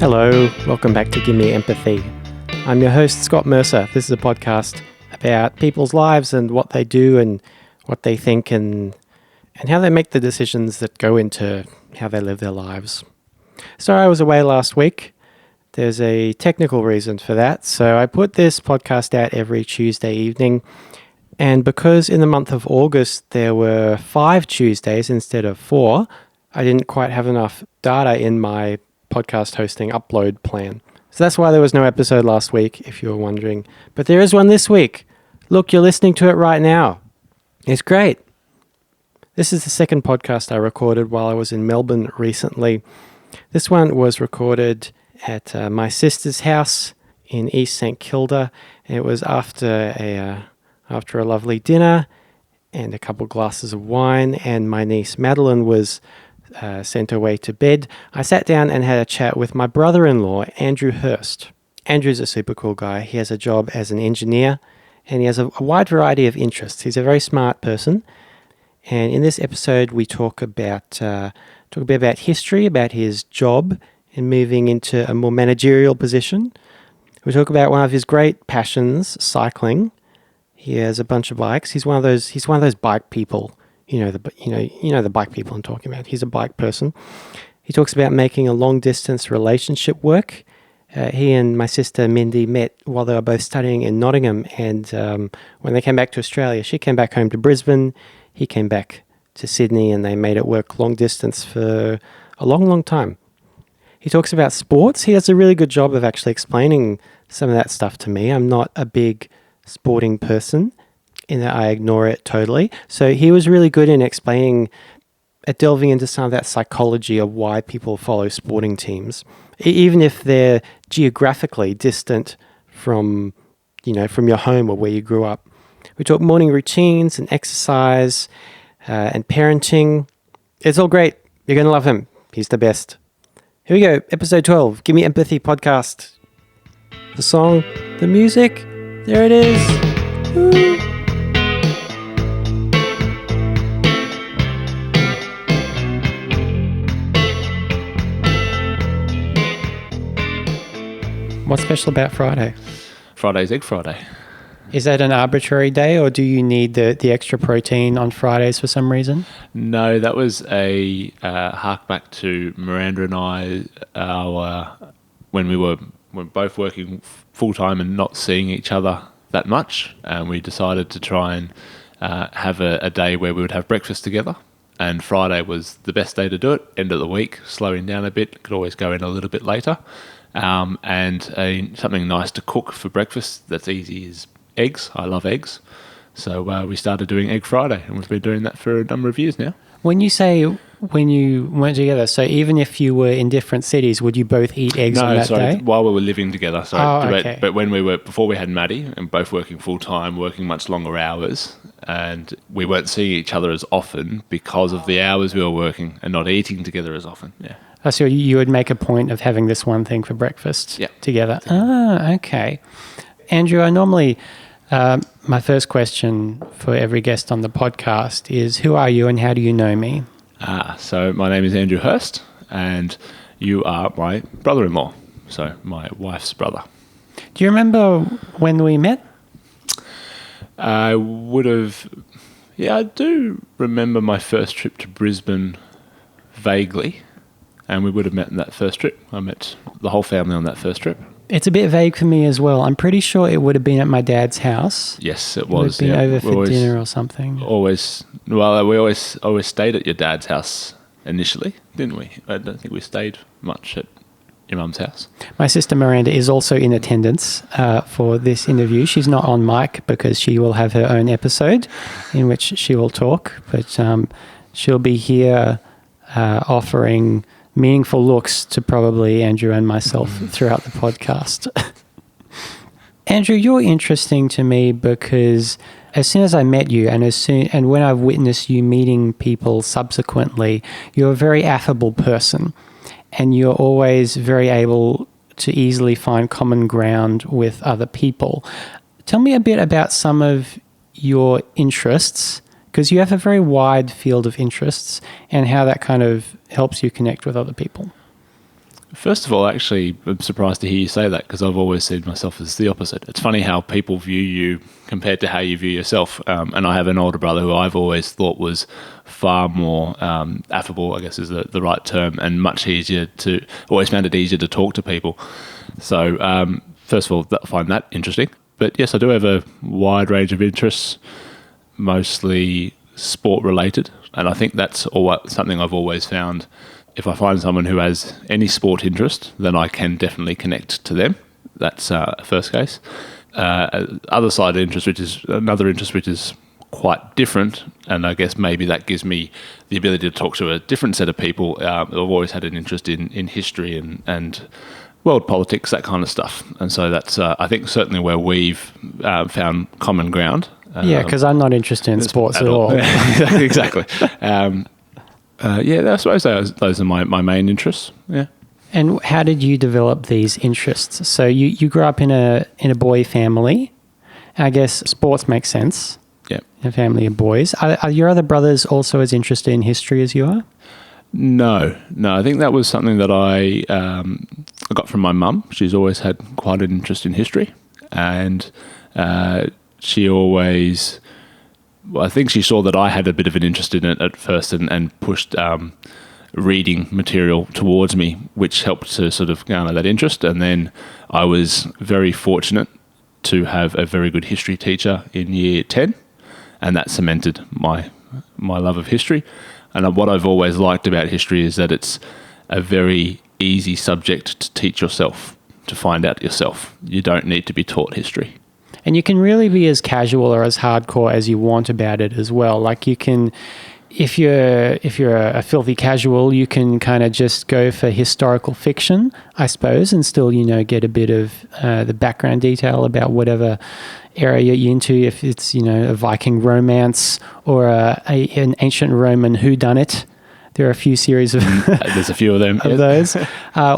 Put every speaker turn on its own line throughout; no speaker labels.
Hello, welcome back to Gimme Empathy. I'm your host, Scott Mercer. This is a podcast about people's lives and what they do and what they think and how they make the decisions that go into how they live their lives. So I was away last week. There's a technical reason for that. So I put this podcast out every Tuesday evening. And because in the month of August there were 5 Tuesdays instead of 4, I didn't quite have enough data in my podcast hosting upload plan. So that's why there was no episode last week, if you were wondering. But there is one this week. Look, you're listening to it right now. It's great. This is the second podcast I recorded while I was in Melbourne recently. This one was recorded at my sister's house in East St Kilda. And it was after a lovely dinner and a couple glasses of wine, and my niece Madeline was sent away to bed. I sat down and had a chat with my brother-in-law, Andrew Hurst. Andrew's a super cool guy. He has a job as an engineer, and he has a wide variety of interests. He's a very smart person. And in this episode, we talk a bit about history, about his job, and moving into a more managerial position. We talk about one of his great passions, cycling. He has a bunch of bikes. He's one of those bike people. You know the bike people I'm talking about. He's a bike person. He talks about making a long-distance relationship work. He and my sister Mindy met while they were both studying in Nottingham, and when they came back to Australia, she came back home to Brisbane, he came back to Sydney, and they made it work long distance for a long, long time. He talks about sports. He does a really good job of actually explaining some of that stuff to me. I'm not a big sporting person, in that I ignore it totally. So he was really good in explaining, delving into some of that psychology of why people follow sporting teams, even if they're geographically distant from your home or where you grew up. We talk morning routines and exercise and parenting. It's all great. You're going to love him. He's the best. Here we go. Episode 12, Gimme Empathy podcast. The song, the music, there it is. Woo. What's special about Friday?
Friday's Egg Friday.
Is that an arbitrary day, or do you need the extra protein on Fridays for some reason?
No, that was a hark back to Miranda and I, when we were both working full-time and not seeing each other that much, and we decided to try and have a day where we would have breakfast together. And Friday was the best day to do it, end of the week, slowing down a bit, could always go in a little bit later. And something nice to cook for breakfast that's easy is eggs. I love eggs. So we started doing Egg Friday, and we've been doing that for a number of years now.
When you say when you weren't together, so even if you were in different cities, would you both eat eggs on that day?
No, while we were living together.
Okay.
But before we had Maddie, and both working full-time, working much longer hours, and we weren't seeing each other as often because of the hours we were working and not eating together as often, yeah.
So you would make a point of having this one thing for breakfast together. Okay. Andrew, I normally, my first question for every guest on the podcast is, who are you and how do you know me?
So my name is Andrew Hurst, and you are my brother-in-law, so my wife's brother.
Do you remember when we met?
I do remember my first trip to Brisbane vaguely. And we would have met in that first trip. I met the whole family on that first trip. It's
a bit vague for me as well. I'm pretty sure it would have been at my dad's house.
Yes, it was.
It would have been over for dinner or something.
We always stayed at your dad's house initially, didn't we? I don't think we stayed much at your mum's house.
My sister Miranda is also in attendance for this interview. She's not on mic because she will have her own episode in which she will talk, but she'll be here offering meaningful looks to probably Andrew and myself throughout the podcast. Andrew, you're interesting to me because as soon as I met you and when I've witnessed you meeting people subsequently, you're a very affable person and you're always very able to easily find common ground with other people. Tell me a bit about some of your interests, because you have a very wide field of interests, and how that kind of helps you connect with other people.
First of all, actually, I'm surprised to hear you say that because I've always seen myself as the opposite. It's funny how people view you compared to how you view yourself. And I have an older brother who I've always thought was far more affable, I guess is the right term, and much easier always found it easier to talk to people. So, first of all, I find that interesting. But yes, I do have a wide range of interests, mostly sport related. And I think that's something I've always found. If I find someone who has any sport interest, then I can definitely connect to them. That's first case. Other side interest, which is another interest which is quite different, and I guess maybe that gives me the ability to talk to a different set of people. I've always had an interest in history and world politics, that kind of stuff. And so that's, I think, certainly where we've found common ground.
Yeah, because I'm not interested in sports at all.
Exactly. I suppose those are my main interests. Yeah.
And how did you develop these interests? So you grew up in a boy family. I guess sports makes sense.
Yeah.
In a family of boys. Are your other brothers also as interested in history as you are?
No. I think that was something that I got from my mum. She's always had quite an interest in history, and she always. Well, I think she saw that I had a bit of an interest in it at first and pushed reading material towards me, which helped to sort of garner that interest. And then I was very fortunate to have a very good history teacher in year 10, and that cemented my love of history. And what I've always liked about history is that it's a very easy subject to teach yourself, to find out yourself. You don't need to be taught history.
And you can really be as casual or as hardcore as you want about it as well. Like you can, if you're a filthy casual, you can kind of just go for historical fiction, I suppose, and still, get a bit of the background detail about whatever area you're into. If it's, a Viking romance or an ancient Roman whodunit. There are a few series of
there's a few of them
of those,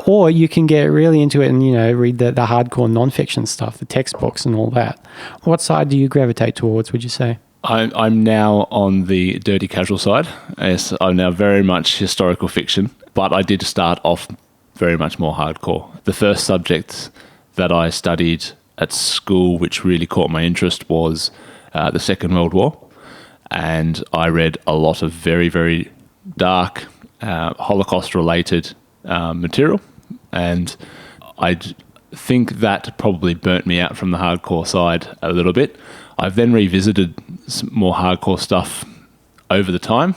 or you can get really into it and read the hardcore nonfiction stuff, the textbooks and all that. What side do you gravitate towards? Would you say?
I'm now on the dirty casual side. Yes, I'm now very much historical fiction, but I did start off very much more hardcore. The first subject that I studied at school, which really caught my interest, was the Second World War, and I read a lot of very, very dark Holocaust-related material, and I think that probably burnt me out from the hardcore side a little bit. I've then revisited some more hardcore stuff over the time,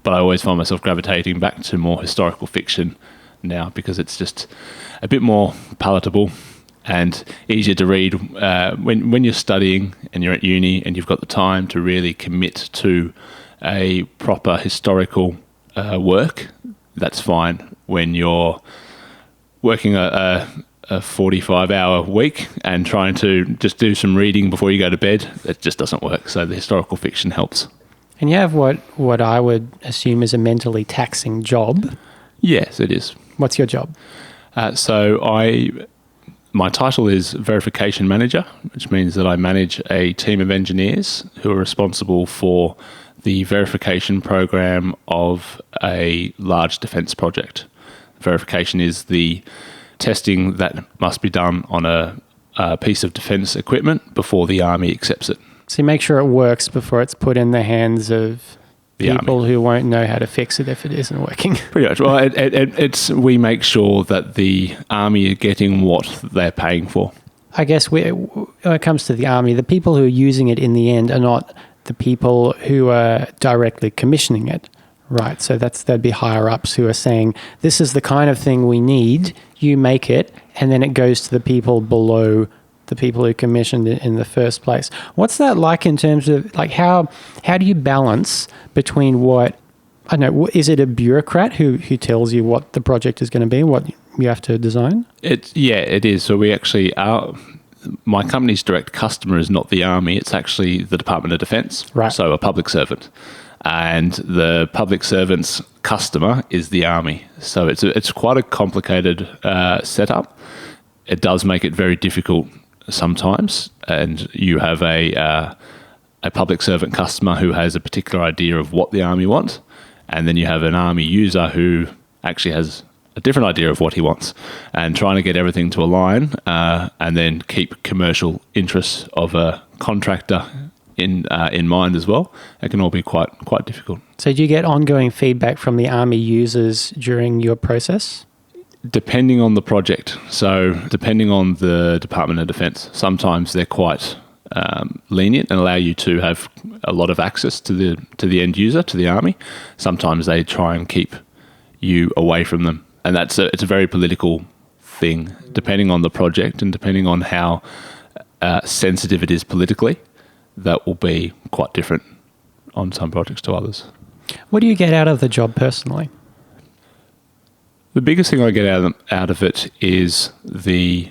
but I always find myself gravitating back to more historical fiction now because it's just a bit more palatable and easier to read when you're studying and you're at uni and you've got the time to really commit to a proper historical work. That's fine. When you're working a 45-hour week and trying to just do some reading before you go to bed, it just doesn't work. So the historical fiction helps.
And you have what I would assume is a mentally taxing job.
Yes, it is.
What's your job?
My title is Verification Manager, which means that I manage a team of engineers who are responsible for the verification program of a large defence project. Verification is the testing that must be done on a piece of defence equipment before the Army accepts it.
So you make sure it works before it's put in the hands of people who won't know how to fix it if it isn't working.
Pretty much. Well, we make sure that the Army are getting what they're paying for.
I guess when it comes to the Army, the people who are using it in the end are not the people who are directly commissioning it, right? So that'd be higher ups who are saying, this is the kind of thing we need, you make it, and then it goes to the people below the people who commissioned it in the first place. What's that like in terms of, like, how do you balance between is it a bureaucrat who tells you what the project is going to be, what you have to design? It
is. So we actually are. My company's direct customer is not the Army, it's actually the Department of Defence,
right.
So a public servant. And the public servant's customer is the Army. So it's quite a complicated setup. It does make it very difficult sometimes, and you have a public servant customer who has a particular idea of what the Army want, and then you have an Army user who actually has a different idea of what he wants, and trying to get everything to align, and then keep commercial interests of a contractor in mind as well. It can all be quite difficult.
So do you get ongoing feedback from the Army users during your process?
Depending on the project. So depending on the Department of Defence, sometimes they're quite lenient and allow you to have a lot of access to the end user, to the Army. Sometimes they try and keep you away from them, and it's a very political thing, depending on the project and depending on how sensitive it is politically. That will be quite different on some projects to others.
What do you get out of the job personally?
The biggest thing I get out of it is the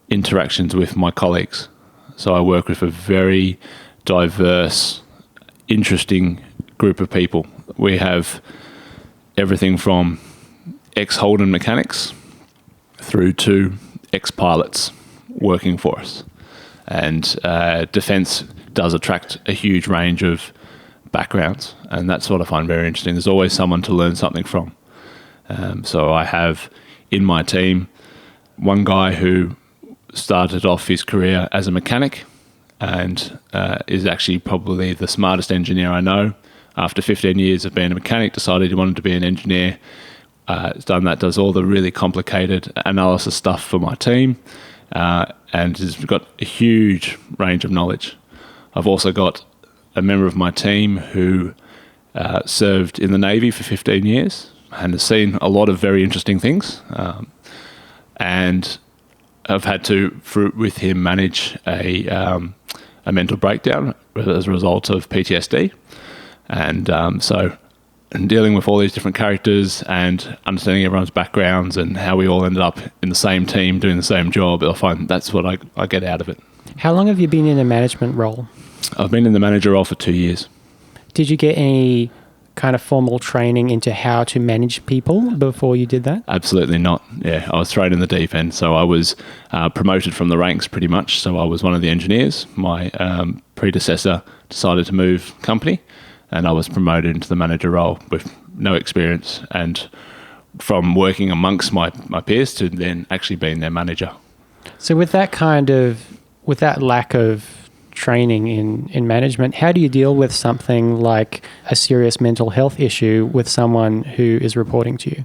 interactions with my colleagues. So I work with a very diverse, interesting group of people. We have everything from ex-Holden mechanics through to ex-pilots working for us. And defence does attract a huge range of backgrounds, and that's what I find very interesting. There's always someone to learn something from. So I have in my team one guy who started off his career as a mechanic and is actually probably the smartest engineer I know. After 15 years of being a mechanic, decided he wanted to be an engineer. Does all the really complicated analysis stuff for my team, and has got a huge range of knowledge. I've also got a member of my team who served in the Navy for 15 years and has seen a lot of very interesting things. And I've had to, with him, manage a mental breakdown as a result of PTSD. And dealing with all these different characters and understanding everyone's backgrounds and how we all ended up in the same team doing the same job, I find that's what I get out of it.
How long have you been in a management role?
I've been in the manager role for 2 years.
Did you get any kind of formal training into how to manage people before you did that?
Absolutely not. Yeah, I was thrown in the deep end. So I was promoted from the ranks pretty much. So I was one of the engineers. My predecessor decided to move company, and I was promoted into the manager role with no experience, and from working amongst my peers to then actually being their manager.
So with that lack of training in management, how do you deal with something like a serious mental health issue with someone who is reporting to you?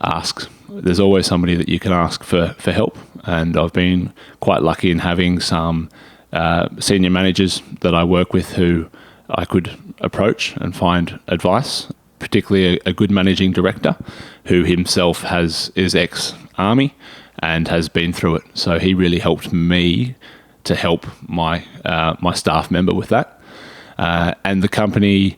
Ask. There's always somebody that you can ask for help, and I've been quite lucky in having some senior managers that I work with who I could approach and find advice, particularly a good managing director who himself is ex-Army and has been through it. So he really helped me to help my staff member with that. And the company,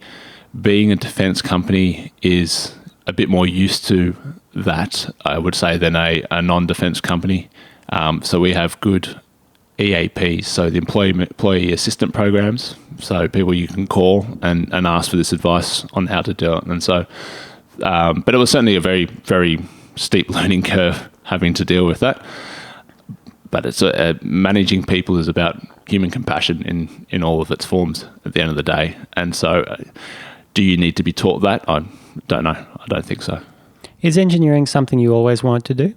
being a defence company, is a bit more used to that, I would say, than a non-defence company. So we have good EAPs, so the employee assistant programs, so people you can call and ask for this advice on how to do it. And so, but it was certainly a very, very steep learning curve having to deal with that. But it's managing people is about human compassion in all of its forms at the end of the day. And so do you need to be taught that? I don't know. I don't think so.
Is engineering something you always wanted to do?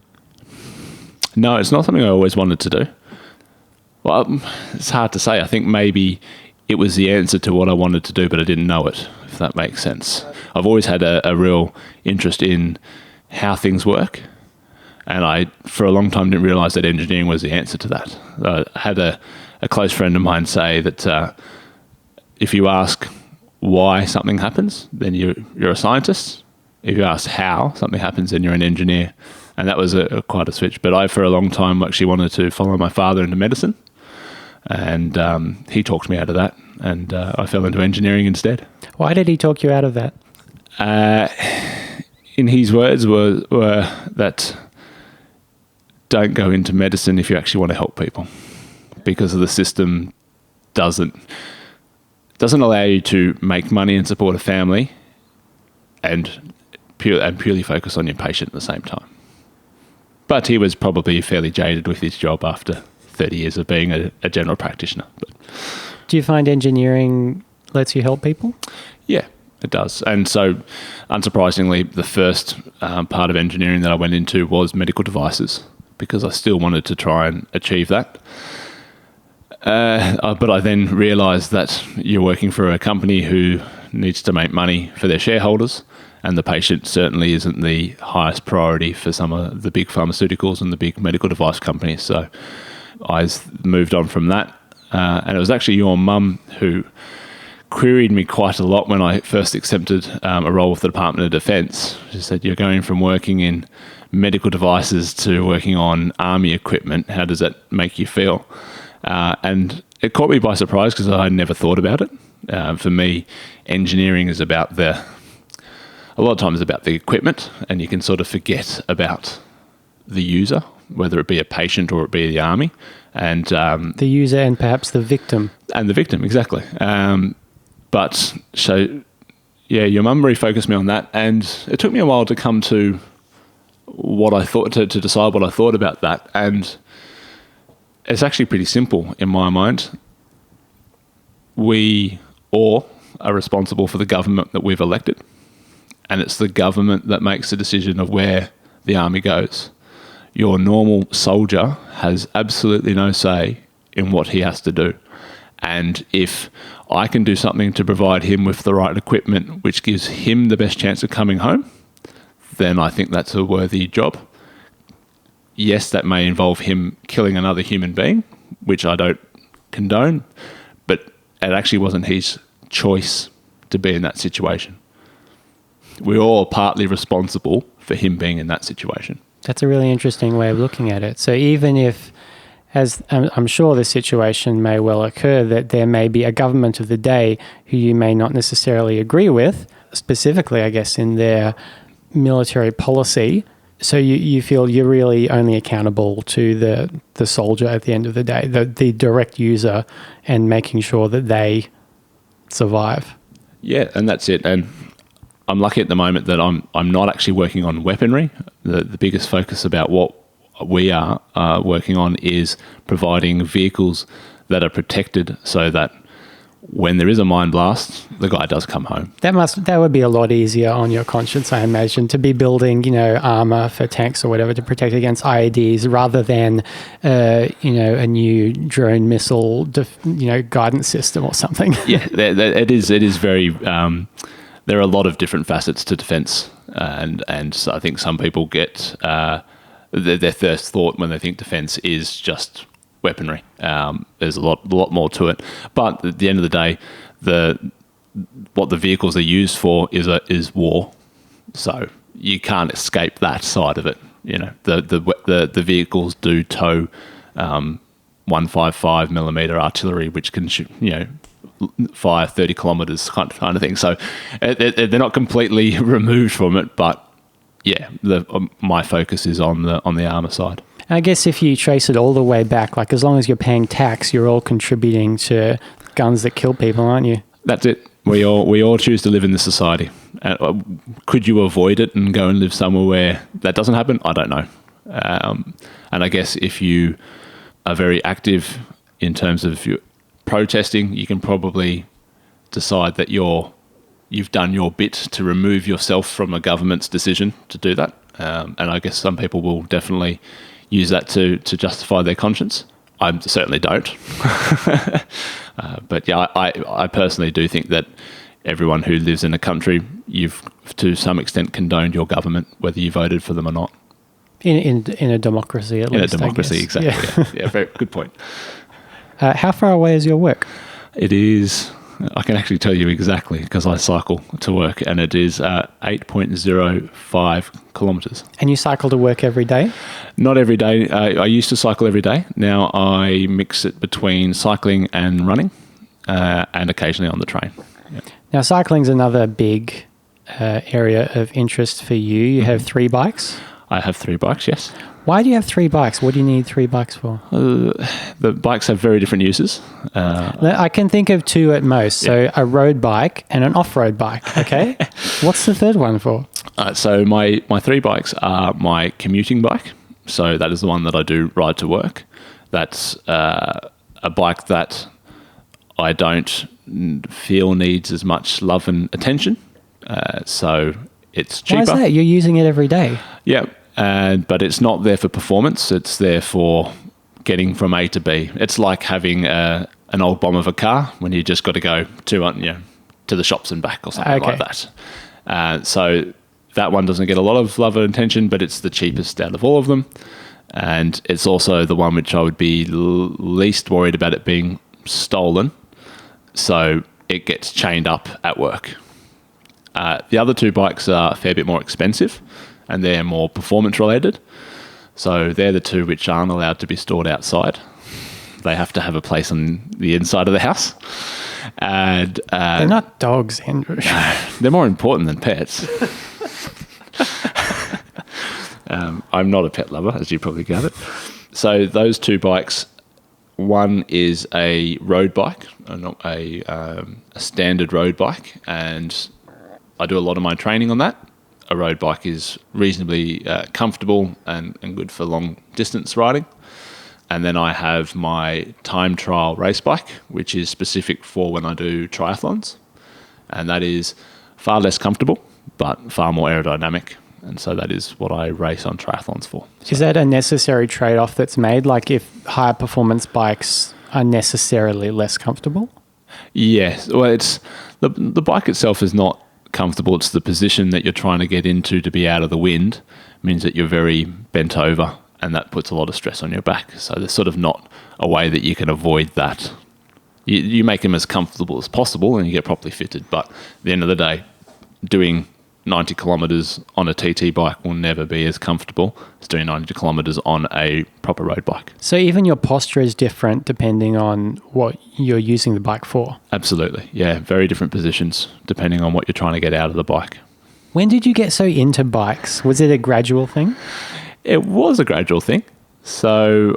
No, it's not something I always wanted to do. Well, it's hard to say. I think maybe it was the answer to what I wanted to do, but I didn't know it, if that makes sense. I've always had a real interest in how things work. And I, for a long time, didn't realise that engineering was the answer to that. I had a close friend of mine say that if you ask why something happens, then you're a scientist. If you ask how something happens, then you're an engineer. And that was quite a switch. But I, for a long time, actually wanted to follow my father into medicine. And he talked me out of that. And I fell into engineering instead.
Why did he talk you out of that?
In his words were that don't go into medicine if you actually want to help people, because the system doesn't allow you to make money and support a family and purely focus on your patient at the same time. But he was probably fairly jaded with his job after 30 years of being a general practitioner. But
do you find engineering lets you help people?
Yeah, It does. And so, unsurprisingly, the first part of engineering that I went into was medical devices, because I still wanted to try and achieve that. But I then realised that you're working for a company who needs to make money for their shareholders, and the patient certainly isn't the highest priority for some of the big pharmaceuticals and the big medical device companies. So I moved on from that. And it was actually your mum who queried me quite a lot when I first accepted a role with the Department of Defence. She said, you're going from working in medical devices to working on army equipment. How does that make you feel? And it caught me by surprise because I had never thought about it. For me, engineering is about a lot of times about the equipment, and you can sort of forget about the user, whether it be a patient or it be the army. And
the user and perhaps the victim.
And the victim, exactly. But so, yeah, your mum refocused me on that, and it took me a while to come to what I thought, to decide what I thought about that. And it's actually pretty simple in my mind. We all are responsible for the government that we've elected, and it's the government that makes the decision of where the army goes. Your normal soldier has absolutely no say in what he has to do. And if I can do something to provide him with the right equipment, which gives him the best chance of coming home, then I think that's a worthy job. Yes, that may involve him killing another human being, which I don't condone, but it actually wasn't his choice to be in that situation. We're all partly responsible for him being in that situation.
That's a really interesting way of looking at it. So even if, as I'm sure the situation may well occur, that there may be a government of the day who you may not necessarily agree with, specifically, I guess, in their military policy. So you feel you're really only accountable to the soldier at the end of the day, the direct user, and making sure that they survive.
Yeah, and that's it. And I'm lucky at the moment that I'm not actually working on weaponry. The biggest focus about what we are working on is providing vehicles that are protected so that when there is a mine blast, the guy does come home.
That would be a lot easier on your conscience, I imagine, to be building, armor for tanks or whatever to protect against IEDs rather than, a new drone missile, guidance system or something.
Yeah, it is very. There are a lot of different facets to defence, and so I think some people get their first thought when they think defence is just weaponry. There's a lot more to it, but at the end of the day, what the vehicles are used for is war. So you can't escape that side of it. The vehicles do tow 155 millimeter artillery, which can fire 30 kilometers kind of thing. So they're not completely removed from it, but yeah, my focus is on the armor side.
I guess if you trace it all the way back, like as long as you're paying tax, you're all contributing to guns that kill people, aren't you?
That's it. We all choose to live in this society. Could you avoid it and go and live somewhere where that doesn't happen? I don't know. And I guess if you are very active in terms of your protesting, you can probably decide that you've done your bit to remove yourself from a government's decision to do that. And I guess some people will definitely use that to justify their conscience. I certainly don't. But yeah, I personally do think that everyone who lives in a country, you've to some extent condoned your government, whether you voted for them or not.
In a democracy, at least.
In a democracy, exactly. Yeah, very good point.
How far away is your work?
It is, I can actually tell you exactly because I cycle to work, and it is 8.05 kilometres.
And you cycle to work every day?
Not every day. I used to cycle every day. Now I mix it between cycling and running, and occasionally on the train. Yep.
Now cycling's another big area of interest for you. You have 3 bikes?
I have 3 bikes, yes.
Why do you have 3 bikes? What do you need 3 bikes for?
The bikes have very different uses.
I can think of 2 at most. So a road bike and an off-road bike, okay? What's the third one for?
So my 3 bikes are my commuting bike. So that is the one that I do ride to work. That's a bike that I don't feel needs as much love and attention. So it's cheaper.
Why is that? You're using it every day.
Yeah, but it's not there for performance. It's there for getting from A to B. It's like having an old bomb of a car when you just got to go to the shops and back or something like that. So that one doesn't get a lot of love and attention, but it's the cheapest out of all of them. And it's also the one which I would be least worried about it being stolen. So it gets chained up at work. The other two bikes are a fair bit more expensive and they're more performance related. So they're the two which aren't allowed to be stored outside. They have to have a place on the inside of the house. And
they're not dogs, Andrew.
They're more important than pets. I'm not a pet lover, as you probably gathered. So those two bikes, one is a road bike, not a standard road bike, and I do a lot of my training on that. A road bike is reasonably comfortable and good for long distance riding. And then I have my time trial race bike, which is specific for when I do triathlons. And that is far less comfortable, but far more aerodynamic. And so that is what I race on triathlons for.
Is that a necessary trade-off that's made? Like if higher performance bikes are necessarily less comfortable?
Yes. Well, it's the bike itself is not comfortable. It's the position that you're trying to get into to be out of the wind means that you're very bent over, and that puts a lot of stress on your back. So there's sort of not a way that you can avoid that. You make them as comfortable as possible and you get properly fitted. But at the end of the day, doing 90 kilometres on a TT bike will never be as comfortable as doing 90 kilometres on a proper road bike.
So even your posture is different depending on what you're using the bike for?
Absolutely. Yeah, very different positions depending on what you're trying to get out of the bike.
When did you get so into bikes? Was it a gradual thing?
It was a gradual thing. So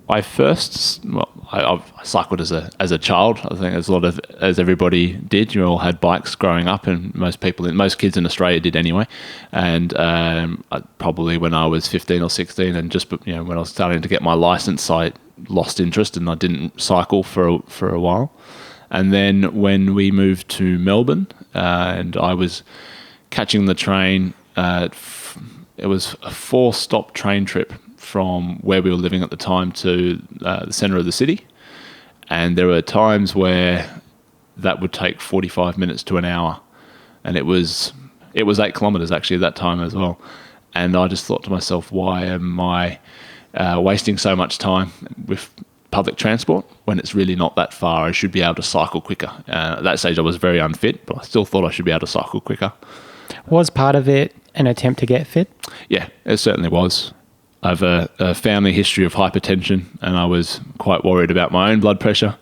I cycled as a child. I think as everybody did. You all had bikes growing up, and most kids in Australia did anyway. And probably when I was 15 or 16, and just when I was starting to get my license, I lost interest and I didn't cycle for a while. And then when we moved to Melbourne, and I was catching the train, it was a 4-stop train trip from where we were living at the time to the centre of the city. And there were times where that would take 45 minutes to an hour. And it was 8 kilometres actually at that time as well. And I just thought to myself, why am I wasting so much time with public transport when it's really not that far? I should be able to cycle quicker. At that stage I was very unfit, but I still thought I should be able to cycle quicker.
Was part of it an attempt to get fit?
Yeah, it certainly was. I have a family history of hypertension, and I was quite worried about my own blood pressure,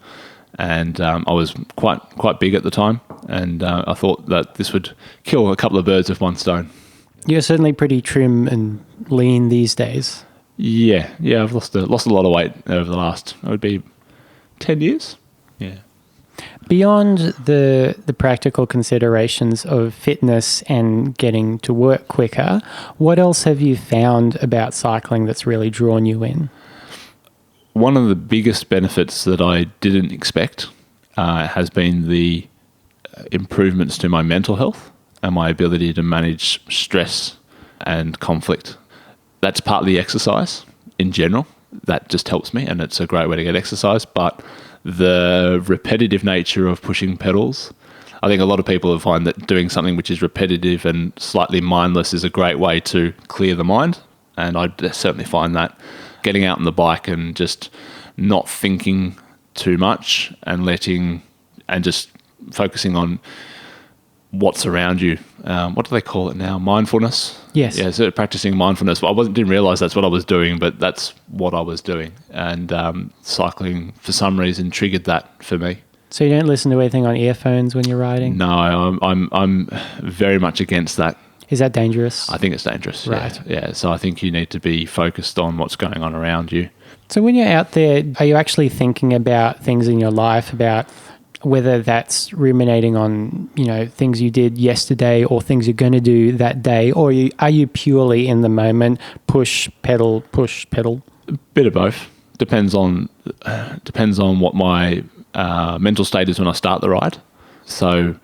and I was quite big at the time, and I thought that this would kill a couple of birds with one stone.
You're certainly pretty trim and lean these days.
Yeah, I've lost a lot of weight over the last, it would be 10 years. Yeah.
Beyond the practical considerations of fitness and getting to work quicker, what else have you found about cycling that's really drawn you in?
One of the biggest benefits that I didn't expect has been the improvements to my mental health and my ability to manage stress and conflict. That's partly exercise in general. That just helps me, and it's a great way to get exercise, but the repetitive nature of pushing pedals. I think a lot of people find that doing something which is repetitive and slightly mindless is a great way to clear the mind. And I certainly find that getting out on the bike and just not thinking too much and just focusing on what's around you. What do they call it now? Mindfulness?
Yes.
Yeah, so practicing mindfulness. I didn't realise that's what I was doing, but that's what I was doing. And cycling, for some reason, triggered that for me.
So you don't listen to anything on earphones when you're riding?
No, I'm very much against that.
Is that dangerous?
I think it's dangerous.
Right.
Yeah. So I think you need to be focused on what's going on around you.
So when you're out there, are you actually thinking about things in your life, about whether that's ruminating on, things you did yesterday or things you're going to do that day, or are you purely in the moment, push, pedal?
A bit of both. Depends on what my mental state is when I start the ride. So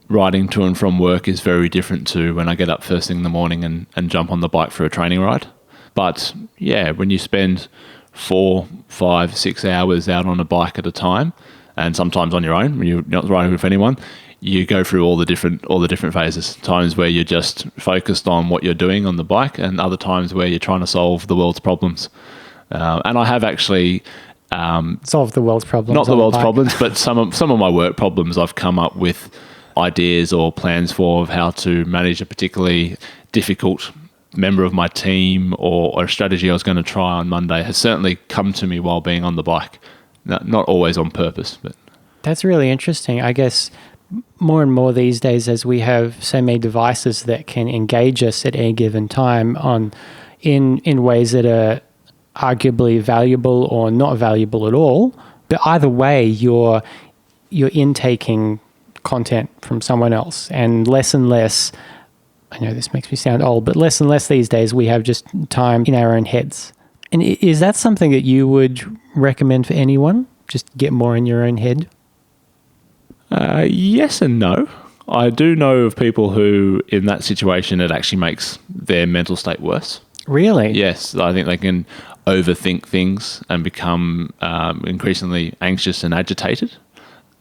riding to and from work is very different to when I get up first thing in the morning and jump on the bike for a training ride. But yeah, when you spend 4, 5, 6 hours out on a bike at a time, and sometimes on your own, when you're not riding with anyone, you go through all the different phases. Times where you're just focused on what you're doing on the bike, and other times where you're trying to solve the world's problems. And I have actually
solve the world's problems.
Not the world's problems, but some of my work problems. I've come up with ideas or plans for of how to manage a particularly difficult member of my team, or a strategy I was going to try on Monday has certainly come to me while being on the bike. Not always on purpose, but
that's really interesting. I guess more and more these days, as we have so many devices that can engage us at any given time in ways that are arguably valuable or not valuable at all, but either way, you're intaking content from someone else, and less, I know this makes me sound old, but less and less these days we have just time in our own heads. And is that something that you would recommend for anyone? Just get more in your own head?
Yes and no. I do know of people who, in that situation, it actually makes their mental state worse.
Really?
Yes, I think they can overthink things and become increasingly anxious and agitated.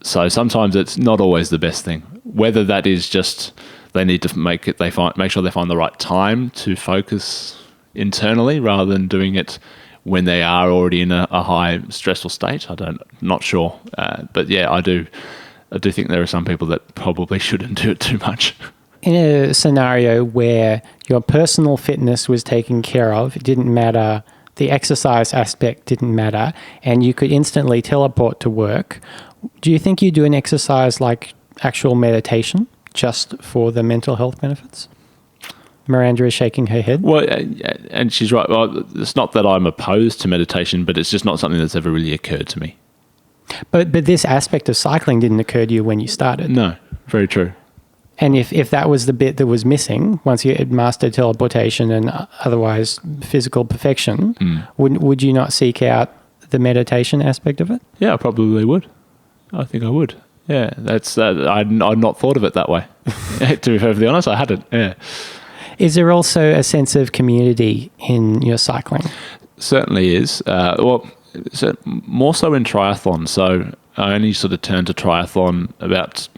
So sometimes it's not always the best thing. Whether that is just they need to make sure they find the right time to focus internally rather than doing it when they are already in a high stressful state. Not sure. But yeah, I do think there are some people that probably shouldn't do it too much.
In a scenario where your personal fitness was taken care of, it didn't matter, the exercise aspect didn't matter, and you could instantly teleport to work, do you think you do an exercise like actual meditation just for the mental health benefits? Miranda is shaking her head.
Well, and she's right. Well, it's not that I'm opposed to meditation, but it's just not something that's ever really occurred to me.
But this aspect of cycling didn't occur to you when you started.
No, very true.
And if that was the bit that was missing, once you had mastered teleportation and otherwise physical perfection, would you not seek out the meditation aspect of it?
Yeah, I probably would. I think I would. Yeah, that's I'd not thought of it that way. To be perfectly honest, I hadn't. Yeah.
Is there also a sense of community in your cycling?
Certainly is. More so in triathlon. So I only sort of turned to triathlon about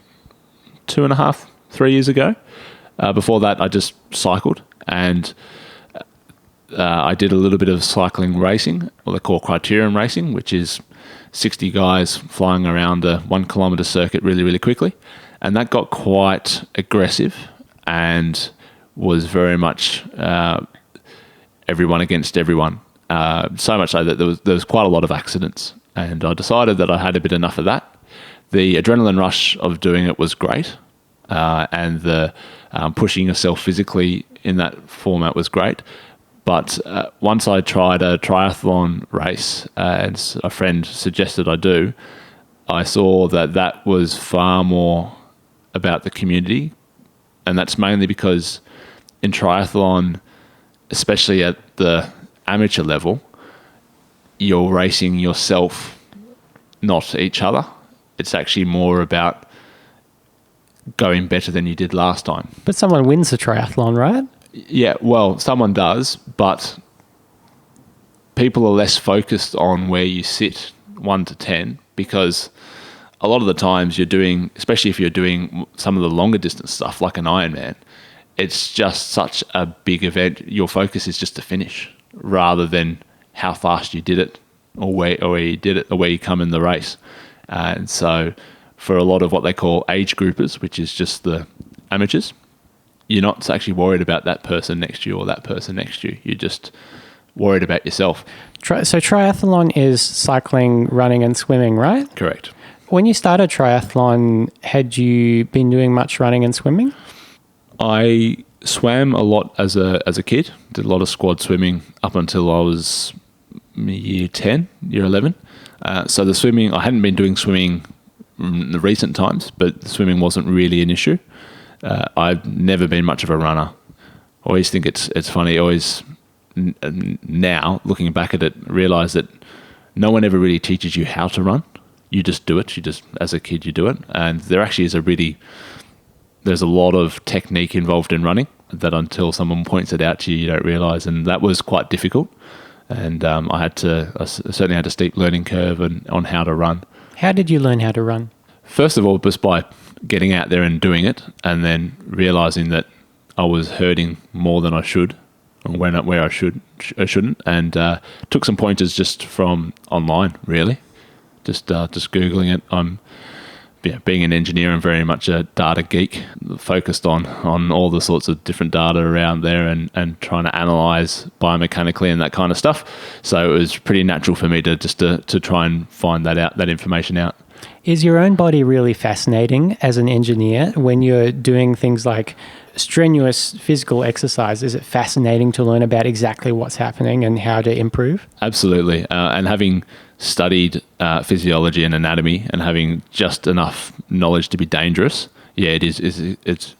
2.5, 3 years ago. Before that, I just cycled, and I did a little bit of cycling racing, what they call criterium racing, which is 60 guys flying around a 1 kilometre circuit really, really quickly. And that got quite aggressive and was very much everyone against everyone. So much so that there was quite a lot of accidents. And I decided that I had a bit enough of that. The adrenaline rush of doing it was great. And the pushing yourself physically in that format was great. But once I tried a triathlon race, as a friend suggested I do, I saw that was far more about the community. And that's mainly because in triathlon, especially at the amateur level, you're racing yourself, not each other. It's actually more about going better than you did last time.
But someone wins the triathlon, right?
Yeah, well, someone does, but people are less focused on where you sit 1 to 10, because a lot of the times you're doing, especially if you're doing some of the longer distance stuff like an Ironman, it's just such a big event. Your focus is just to finish rather than how fast you did it or where you did it or where you come in the race. And so for a lot of what they call age groupers, which is just the amateurs, you're not actually worried about that person next to you or that person next to you. You're just worried about yourself.
So triathlon is cycling, running and swimming, right?
Correct.
When you started triathlon, had you been doing much running and swimming?
I swam a lot as a kid. Did a lot of squad swimming up until I was year 10, year 11. So the swimming, I hadn't been doing swimming in the recent times, but swimming wasn't really an issue. I've never been much of a runner. I always think it's funny. Now, looking back at it, realise that no one ever really teaches you how to run. You just do it. As a kid, you do it. And there actually is a really there's a lot of technique involved in running that until someone points it out to you, you don't realise, and that was quite difficult. And I certainly had a steep learning curve on how to run.
How did you learn how to run?
First of all, just by getting out there and doing it, and then realising that I was hurting more than I should, or where I shouldn't, and took some pointers just from online, really, just Googling it. Being an engineer, I'm very much a data geek, focused on all the sorts of different data around there and trying to analyse biomechanically and that kind of stuff. So it was pretty natural for me to try and find that information out.
Is your own body really fascinating as an engineer when you're doing things like strenuous physical exercise? Is it fascinating to learn about exactly what's happening and how to improve?
Absolutely. And having studied physiology and anatomy and having just enough knowledge to be dangerous, it's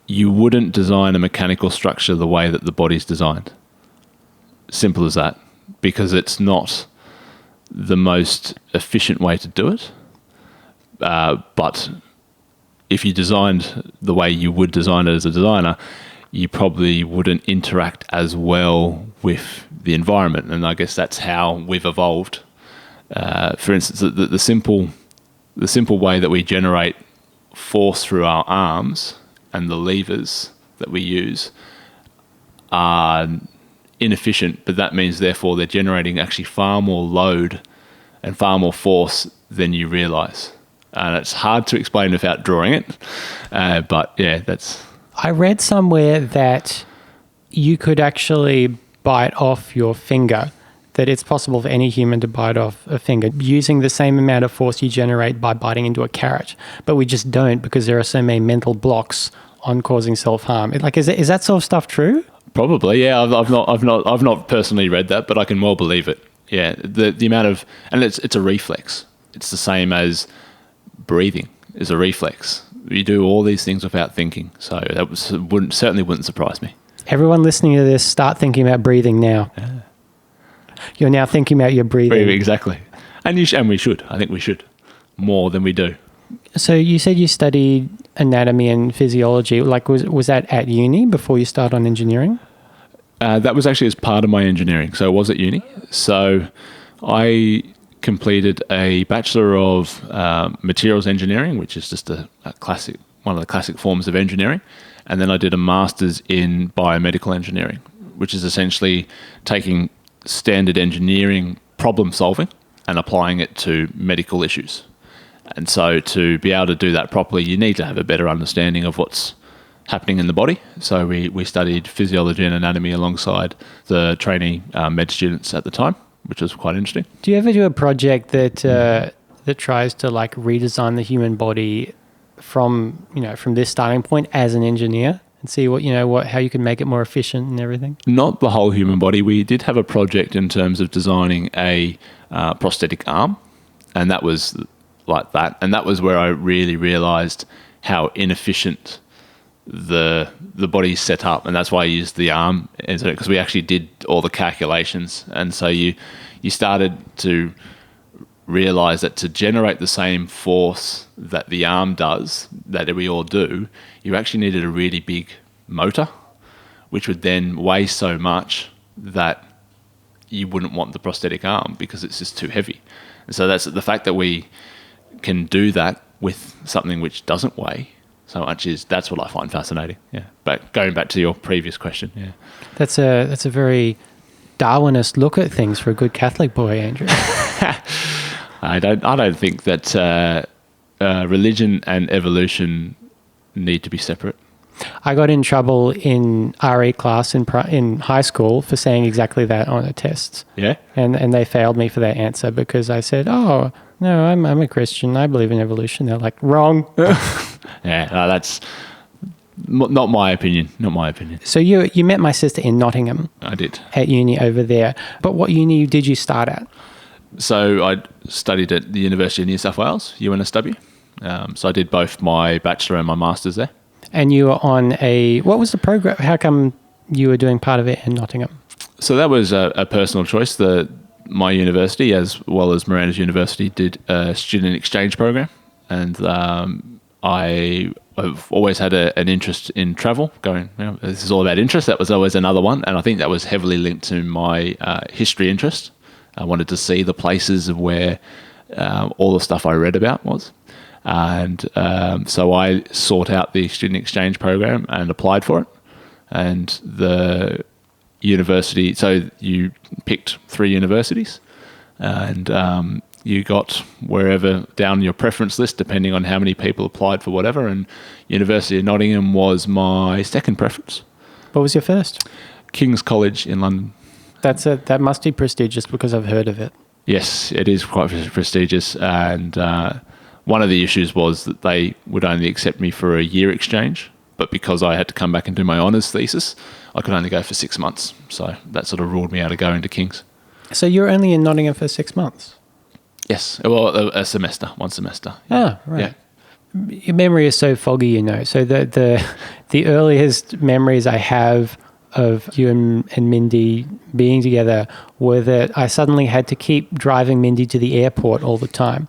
you wouldn't design a mechanical structure the way that the body's designed. Simple as that, because it's not the most efficient way to do it. But if you designed the way you would design it as a designer, you probably wouldn't interact as well with the environment. And I guess that's how we've evolved. For instance, the simple way that we generate force through our arms and the levers that we use are inefficient, but that means therefore they're generating actually far more load and far more force than you realise. And it's hard to explain without drawing it. But yeah, that's...
I read somewhere that you could actually bite off your finger, that it's possible for any human to bite off a finger using the same amount of force you generate by biting into a carrot. But we just don't, because there are so many mental blocks on causing self-harm. Like, is that sort of stuff true?
Probably, yeah. I've not personally read that, but I can well believe it. Yeah, the amount of... And it's a reflex. It's the same as breathing is a reflex. You do all these things without thinking. So that certainly wouldn't surprise me.
Everyone listening to this, start thinking about breathing now. Yeah. You're now thinking about your breathing.
Exactly. And we should. I think we should. More than we do.
So you said you studied anatomy and physiology. Like, was that at uni before you started on engineering?
That was actually as part of my engineering. So it was at uni. So I completed a Bachelor of Materials Engineering, which is just a classic, one of the classic forms of engineering. And then I did a Master's in Biomedical Engineering, which is essentially taking standard engineering problem solving and applying it to medical issues. And so to be able to do that properly, you need to have a better understanding of what's happening in the body. So we studied physiology and anatomy alongside the trainee med students at the time, which was quite interesting.
Do you ever do a project that tries to like redesign the human body from this starting point as an engineer and see how you can make it more efficient and everything?
Not the whole human body. We did have a project in terms of designing a prosthetic arm, and that was like that. And that was where I really realised how inefficient the body's set up, and that's why I used the arm, because we actually did all the calculations. And so you started to realise that to generate the same force that the arm does, that we all do, you actually needed a really big motor, which would then weigh so much that you wouldn't want the prosthetic arm because it's just too heavy. And so that's the fact that we can do that with something which doesn't weigh so much that's what I find fascinating. Yeah. But going back to your previous question, yeah.
That's a very Darwinist look at things for a good Catholic boy, Andrew.
I don't think that religion and evolution need to be separate.
I got in trouble in RE class in high school for saying exactly that on a test.
Yeah?
And they failed me for that answer because I said, "Oh, no, I'm a Christian. I believe in evolution." They're like, "Wrong."
Yeah, that's not my opinion. Not my opinion.
So you met my sister in Nottingham.
I did.
At uni over there. But what uni did you start at?
So I studied at the University of New South Wales, UNSW. So I did both my bachelor and my master's there.
And you were on what was the program? How come you were doing part of it in Nottingham?
So that was a personal choice. My university, as well as Miranda's university, did a student exchange program. And I I've always had an interest in travel. This is all about interest. That was always another one, and I think that was heavily linked to my history interest. I wanted to see the places of where all the stuff I read about was, and so I sought out the student exchange program and applied for it. And the university, so you picked 3 universities, and you got wherever down your preference list, depending on how many people applied for whatever. And University of Nottingham was my second preference.
What was your first?
King's College in London.
That must be prestigious because I've heard of it.
Yes, it is quite prestigious. And one of the issues was that they would only accept me for a year exchange. But because I had to come back and do my honours thesis, I could only go for 6 months. So that sort of ruled me out of going to King's.
So you're only in Nottingham for 6 months?
Yes, well, a semester, 1 semester.
Ah, right.
Yeah.
Your memory is so foggy, you know. So the earliest memories I have of you and Mindy being together were that I suddenly had to keep driving Mindy to the airport all the time.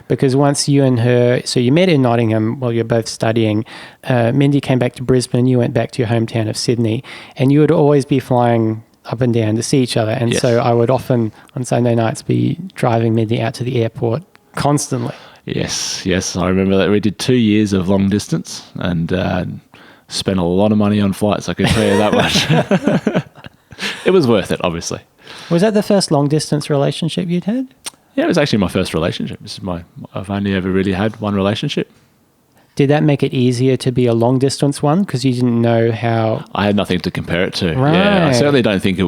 Because once you and her, so you met in Nottingham while you're both studying, Mindy came back to Brisbane, you went back to your hometown of Sydney, and you would always be flying up and down to see each other. And
yes.
So I would often on Sunday nights be driving Mindy out to the airport constantly.
Yes, I remember that. We did 2 years of long distance and spent a lot of money on flights, I can tell you that much. It was worth it, obviously.
Was that the first long distance relationship you'd had?
Yeah, it was actually my first relationship. I've only ever really had one relationship.
Did that make it easier to be a long distance one because you didn't know how?
I had nothing to compare it to.
Right.
Yeah, I certainly don't think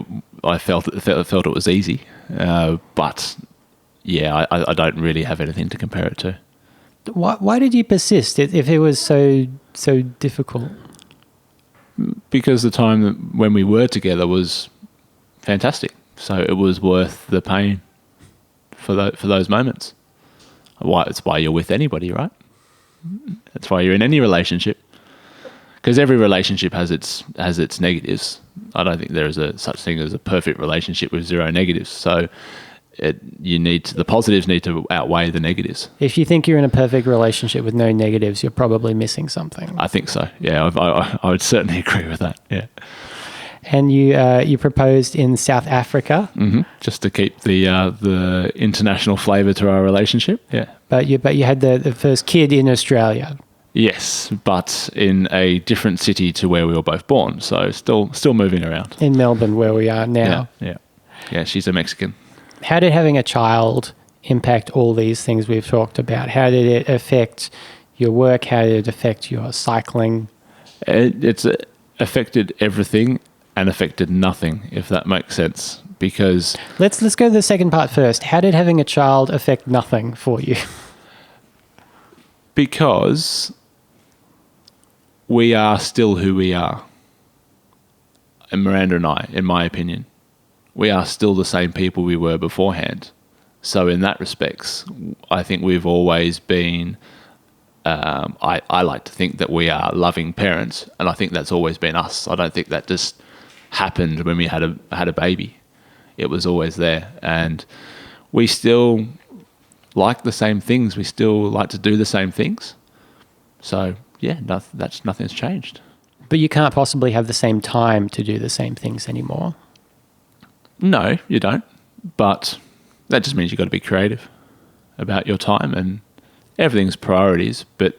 I felt it was easy. But yeah, I don't really have anything to compare it to.
Why did you persist if it was so difficult?
Because the time when we were together was fantastic. So it was worth the pain for those moments. It's why you're with anybody, right? That's why you're in any relationship. Because every relationship has its negatives. I don't think there is such thing as a perfect relationship with 0 negatives. So the positives need to outweigh the negatives.
If you think you're in a perfect relationship with no negatives, you're probably missing something.
I think so. Yeah, I would certainly agree with that. Yeah.
And you proposed in South Africa,
just to keep the international flavour to our relationship. Yeah.
But you had the first kid in Australia.
Yes, but in a different city to where we were both born. So still moving around.
In Melbourne, where we are now.
Yeah. She's a Mexican.
How did having a child impact all these things we've talked about? How did it affect your work? How did it affect your cycling?
It's affected everything and affected nothing, if that makes sense. Because
let's go to the second part first. How did having a child affect nothing for you?
Because we are still who we are. And Miranda and I, in my opinion, we are still the same people we were beforehand. So in that respects, I think we've always been, I like to think that we are loving parents, and I think that's always been us. I don't think that just happened when we had a baby. It was always there, and we still like the same things. We still like to do the same things. So yeah, nothing's changed.
But you can't possibly have the same time to do the same things anymore.
No, you don't. But that just means you've got to be creative about your time, and everything's priorities, but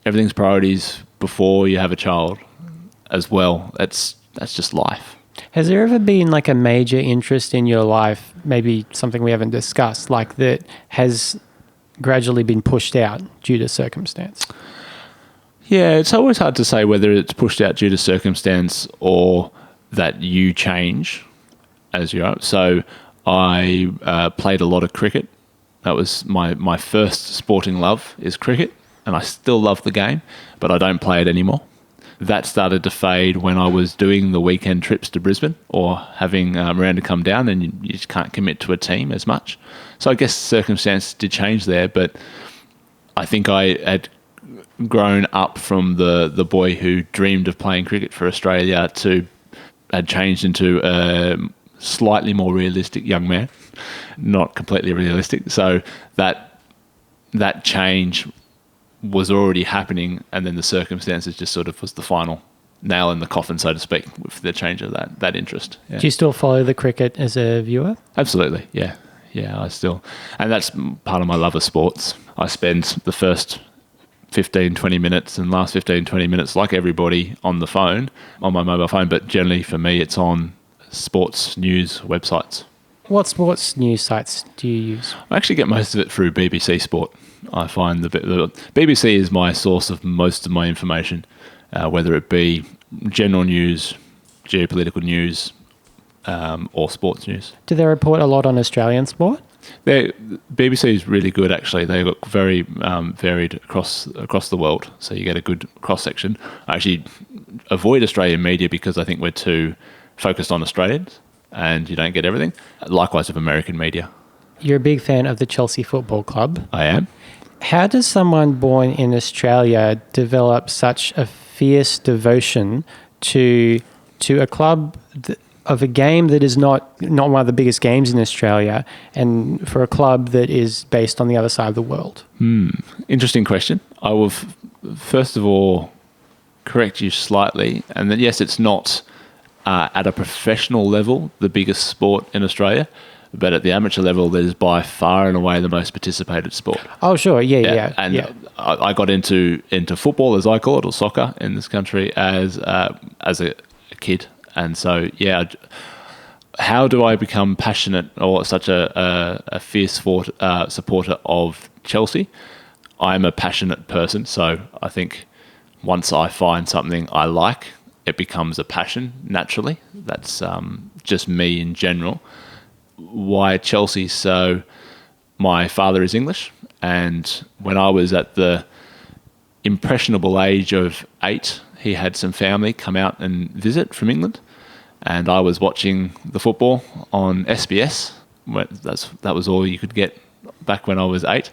everything's priorities before you have a child as well. That's just life.
Has there ever been like a major interest in your life, maybe something we haven't discussed, like that has gradually been pushed out due to circumstance?
Yeah, it's always hard to say whether it's pushed out due to circumstance or that you change as you are. So I played a lot of cricket. That was my first sporting love is cricket, and I still love the game, but I don't play it anymore. That started to fade when I was doing the weekend trips to Brisbane or having Miranda come down, and you just can't commit to a team as much. So I guess circumstance did change there, but I think I had grown up from the boy who dreamed of playing cricket for Australia to had changed into a slightly more realistic young man, not completely realistic. So that change was already happening, and then the circumstances just sort of was the final nail in the coffin, so to speak, with the change of that interest. Yeah.
Do you still follow the cricket as a viewer?
Absolutely, yeah. Yeah, I still... And that's part of my love of sports. I spend the first 15, 20 minutes and last 15, 20 minutes, like everybody, on the phone, on my mobile phone, but generally for me it's on sports news websites.
What sports news sites do you use?
I actually get most of it through BBC Sport. I find the BBC is my source of most of my information, whether it be general news, geopolitical news, or sports news.
Do they report a lot on Australian sport?
BBC is really good, actually. They look very varied across the world, so you get a good cross section. I actually avoid Australian media because I think we're too focused on Australians, and you don't get everything. Likewise with American media.
You're a big fan of the Chelsea Football Club.
I am.
How does someone born in Australia develop such a fierce devotion to a club of a game that is not one of the biggest games in Australia, and for a club that is based on the other side of the world?
Interesting question. I will first of all correct you slightly, and then yes, it's not at a professional level the biggest sport in Australia, but at the amateur level, that is by far and away the most participated sport.
Oh, sure, yeah.
And I got into football, as I call it, or soccer in this country, as a kid. And so, how do I become passionate or such a fierce supporter of Chelsea? I'm a passionate person, so I think once I find something I like, it becomes a passion naturally. That's just me in general. Why Chelsea? So my father is English, and when I was at the impressionable age of 8, he had some family come out and visit from England, and I was watching the football on SBS. That was all you could get back when I was 8,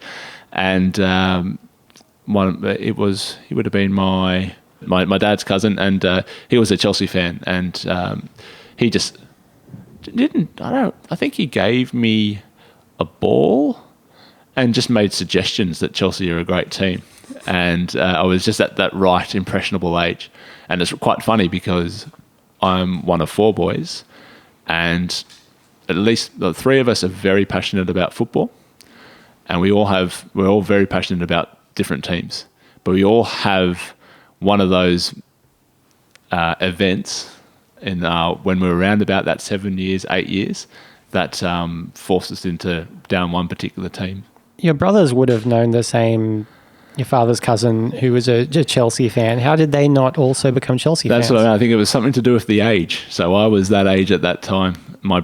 and he would have been my dad's cousin, and he was a Chelsea fan, and he just I think he gave me a ball and just made suggestions that Chelsea are a great team. And I was just at that right impressionable age. And it's quite funny because I'm one of 4 boys, and at least the 3 of us are very passionate about football, and we're all very passionate about different teams. But we all have one of those events when we were around about that 7 years, 8 years, that forced us down one particular team.
Your brothers would have known the same, your father's cousin who was a Chelsea fan. How did they not also become Chelsea fans?
That's what I think. It was something to do with the age. So I was that age at that time. My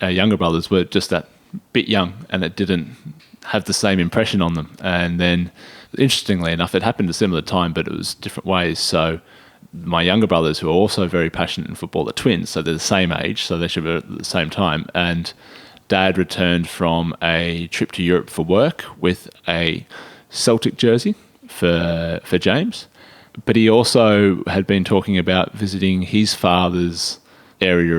younger brothers were just that bit young, and it didn't have the same impression on them. And then, interestingly enough, it happened a similar time, but it was different ways. So my younger brothers, who are also very passionate in football, are twins, so they're the same age, so they should be at the same time. And Dad returned from a trip to Europe for work with a Celtic jersey for James, but he also had been talking about visiting his father's area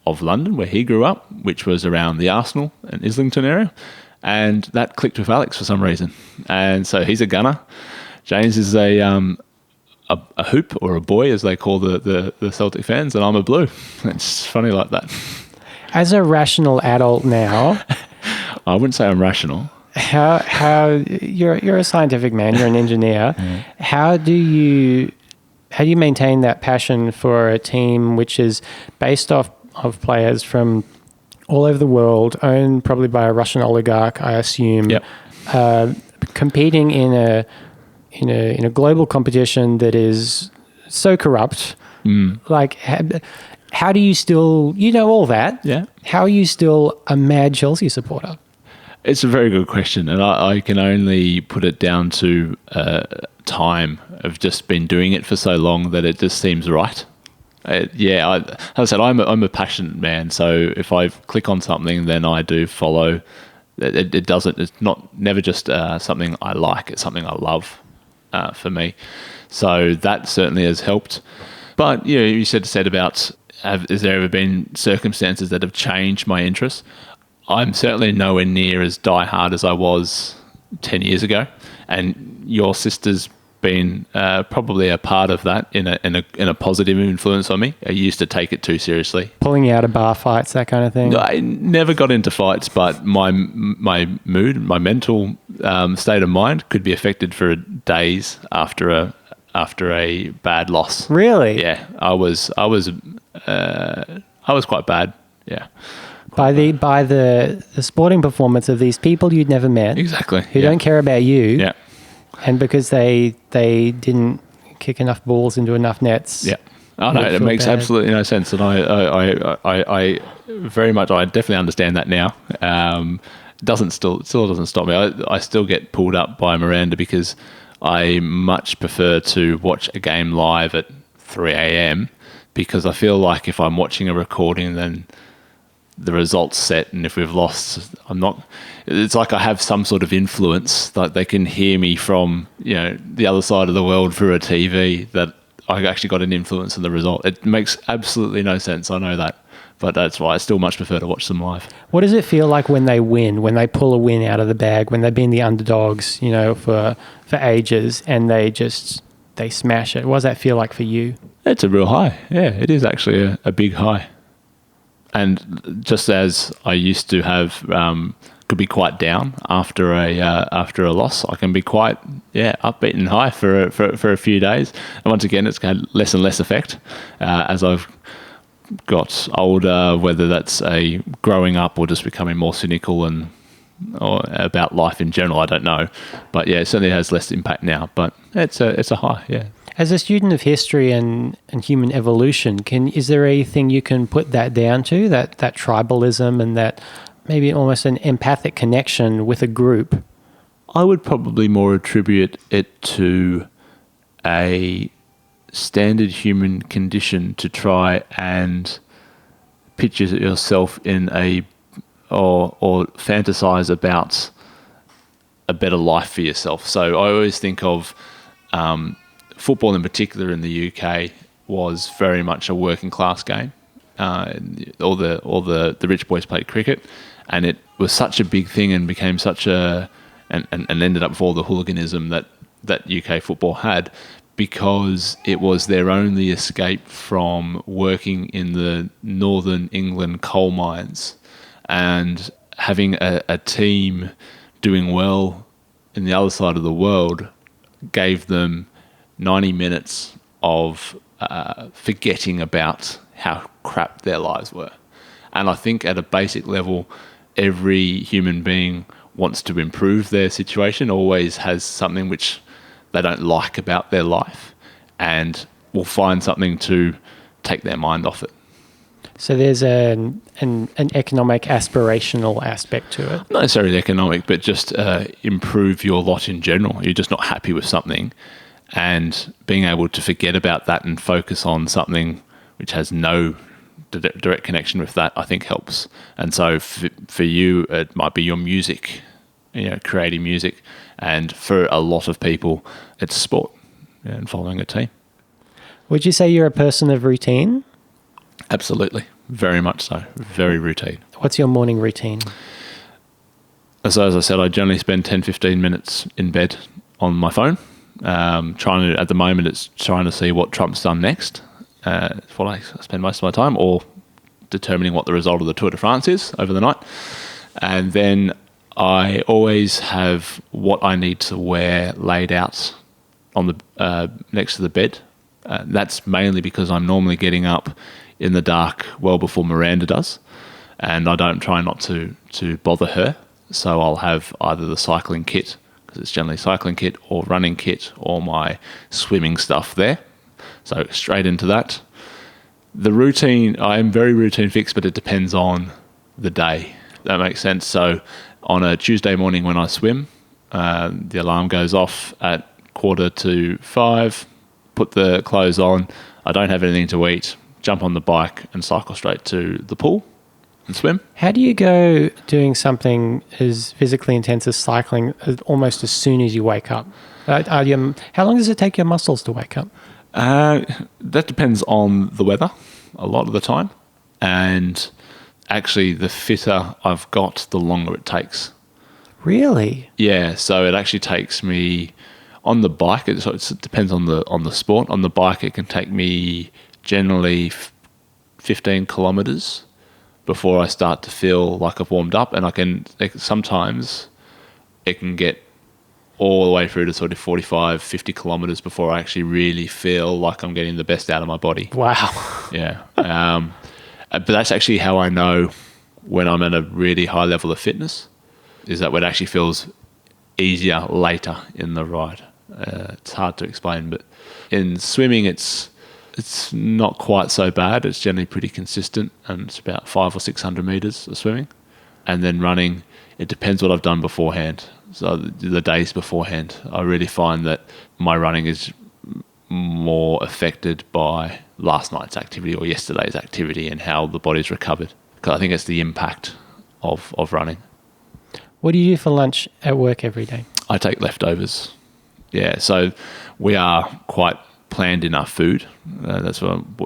of London where he grew up, which was around the Arsenal and Islington area, and that clicked with Alex for some reason. And so he's a gunner. James is a hoop, or a boy as they call the Celtic fans, and I'm a blue. It's funny like that.
As a rational adult now,
I wouldn't say I'm rational.
How you're a scientific man, you're an engineer. How do you maintain that passion for a team which is based off of players from all over the world, owned probably by a Russian oligarch, I assume, competing in a global competition that is so corrupt? Like, how do you still, all that?
Yeah.
How are you still a mad Chelsea supporter?
It's a very good question, and I can only put it down to time. I've just been doing it for so long that it just seems right. As I said, I'm a passionate man, so if I click on something, then I do follow. It's never just something I like, it's something I love for me. So that certainly has helped. But you said about, has there ever been circumstances that have changed my interests? I'm certainly nowhere near as diehard as I was 10 years ago, and your sister's been probably a part of that in a positive influence on me. I used to take it too seriously.
Pulling you out of bar fights, that kind of thing?
I never got into fights, but my mood, my mental state of mind could be affected for days after a bad loss.
Really?
Yeah, I was quite bad. Yeah.
By the sporting performance of these people you'd never met.
Exactly.
Who don't care about you.
Yeah.
And because they didn't kick enough balls into enough nets.
Yeah. Oh no, it makes absolutely no sense, and I very much, I definitely understand that now. Still doesn't stop me. I still get pulled up by Miranda because I much prefer to watch a game live at 3 a.m. because I feel like if I'm watching a recording, then the result's set, and if we've lost, it's like I have some sort of influence, like they can hear me from, the other side of the world through a TV, that I actually got an influence on the result. It makes absolutely no sense, I know that, but that's why I still much prefer to watch them live.
What does it feel like when they win, when they pull a win out of the bag, when they've been the underdogs, for ages, and they smash it? What does that feel like for you?
It's a real high. Yeah, it is actually a big high. And just as I used to have, could be quite down after a loss, I can be quite upbeat and high for a few days. And once again, it's had less and less effect as I've got older. Whether that's a growing up or just becoming more cynical or about life in general, I don't know. But yeah, it certainly has less impact now. But it's a high. Yeah. As
a student of history and human evolution, is there anything you can put that down to, that tribalism and that maybe almost an empathic connection with a group?
I would probably more attribute it to a standard human condition to try and picture yourself in or fantasize about a better life for yourself. So I always think of football in particular in the UK was very much a working class game. All the rich boys played cricket, and it was such a big thing and became such and ended up with all the hooliganism that UK football had, because it was their only escape from working in the northern England coal mines, and having a team doing well in the other side of the world gave them 90 minutes of forgetting about how crap their lives were. And I think at a basic level, every human being wants to improve their situation, always has something which they don't like about their life, and will find something to take their mind off it.
So there's an economic aspirational aspect to it.
Not necessarily economic, but just improve your lot in general. You're just not happy with something, and being able to forget about that and focus on something which has no direct connection with that, I think helps. And so for you, it might be your music, creating music. And for a lot of people, it's sport and following a team.
Would you say you're a person of routine?
Absolutely. Very much so. Very routine.
What's your morning routine?
So as I said, I generally spend 10, 15 minutes in bed on my phone. At the moment, it's trying to see what Trump's done next. It's what I spend most of my time, or determining what the result of the Tour de France is over the night. And then I always have what I need to wear laid out on the next to the bed. That's mainly because I'm normally getting up in the dark well before Miranda does, and I don't try not to bother her. So I'll have either the cycling kit, because it's generally cycling kit, or running kit, or my swimming stuff there. So straight into that. The routine, I am very routine fixed, but it depends on the day. That makes sense. So on a Tuesday morning when I swim, the alarm goes off at 4:45, put the clothes on, I don't have anything to eat, jump on the bike and cycle straight to the pool and swim.
How do you go doing something as physically intense as cycling almost as soon as you wake up? How long does it take your muscles to wake up?
That depends on the weather a lot of the time, and actually the fitter I've got, the longer it takes.
Really?
Yeah, so it actually takes me on the bike. It depends on the sport. On the bike, it can take me generally 15 kilometers before I start to feel like I've warmed up, and sometimes it can get all the way through to sort of 45, 50 kilometers before I actually really feel like I'm getting the best out of my body.
Wow.
Yeah. But that's actually how I know when I'm at a really high level of fitness, is that when it actually feels easier later in the ride. It's hard to explain, but in swimming, it's not quite so bad. It's generally pretty consistent, and it's about 500 or 600 meters of swimming. And then running, it depends what I've done beforehand. So the days beforehand, I really find that my running is more affected by last night's activity or yesterday's activity and how the body's recovered. Because I think it's the impact of running.
What do you do for lunch at work every day?
I take leftovers. Yeah, so we are quite planned in our food. That's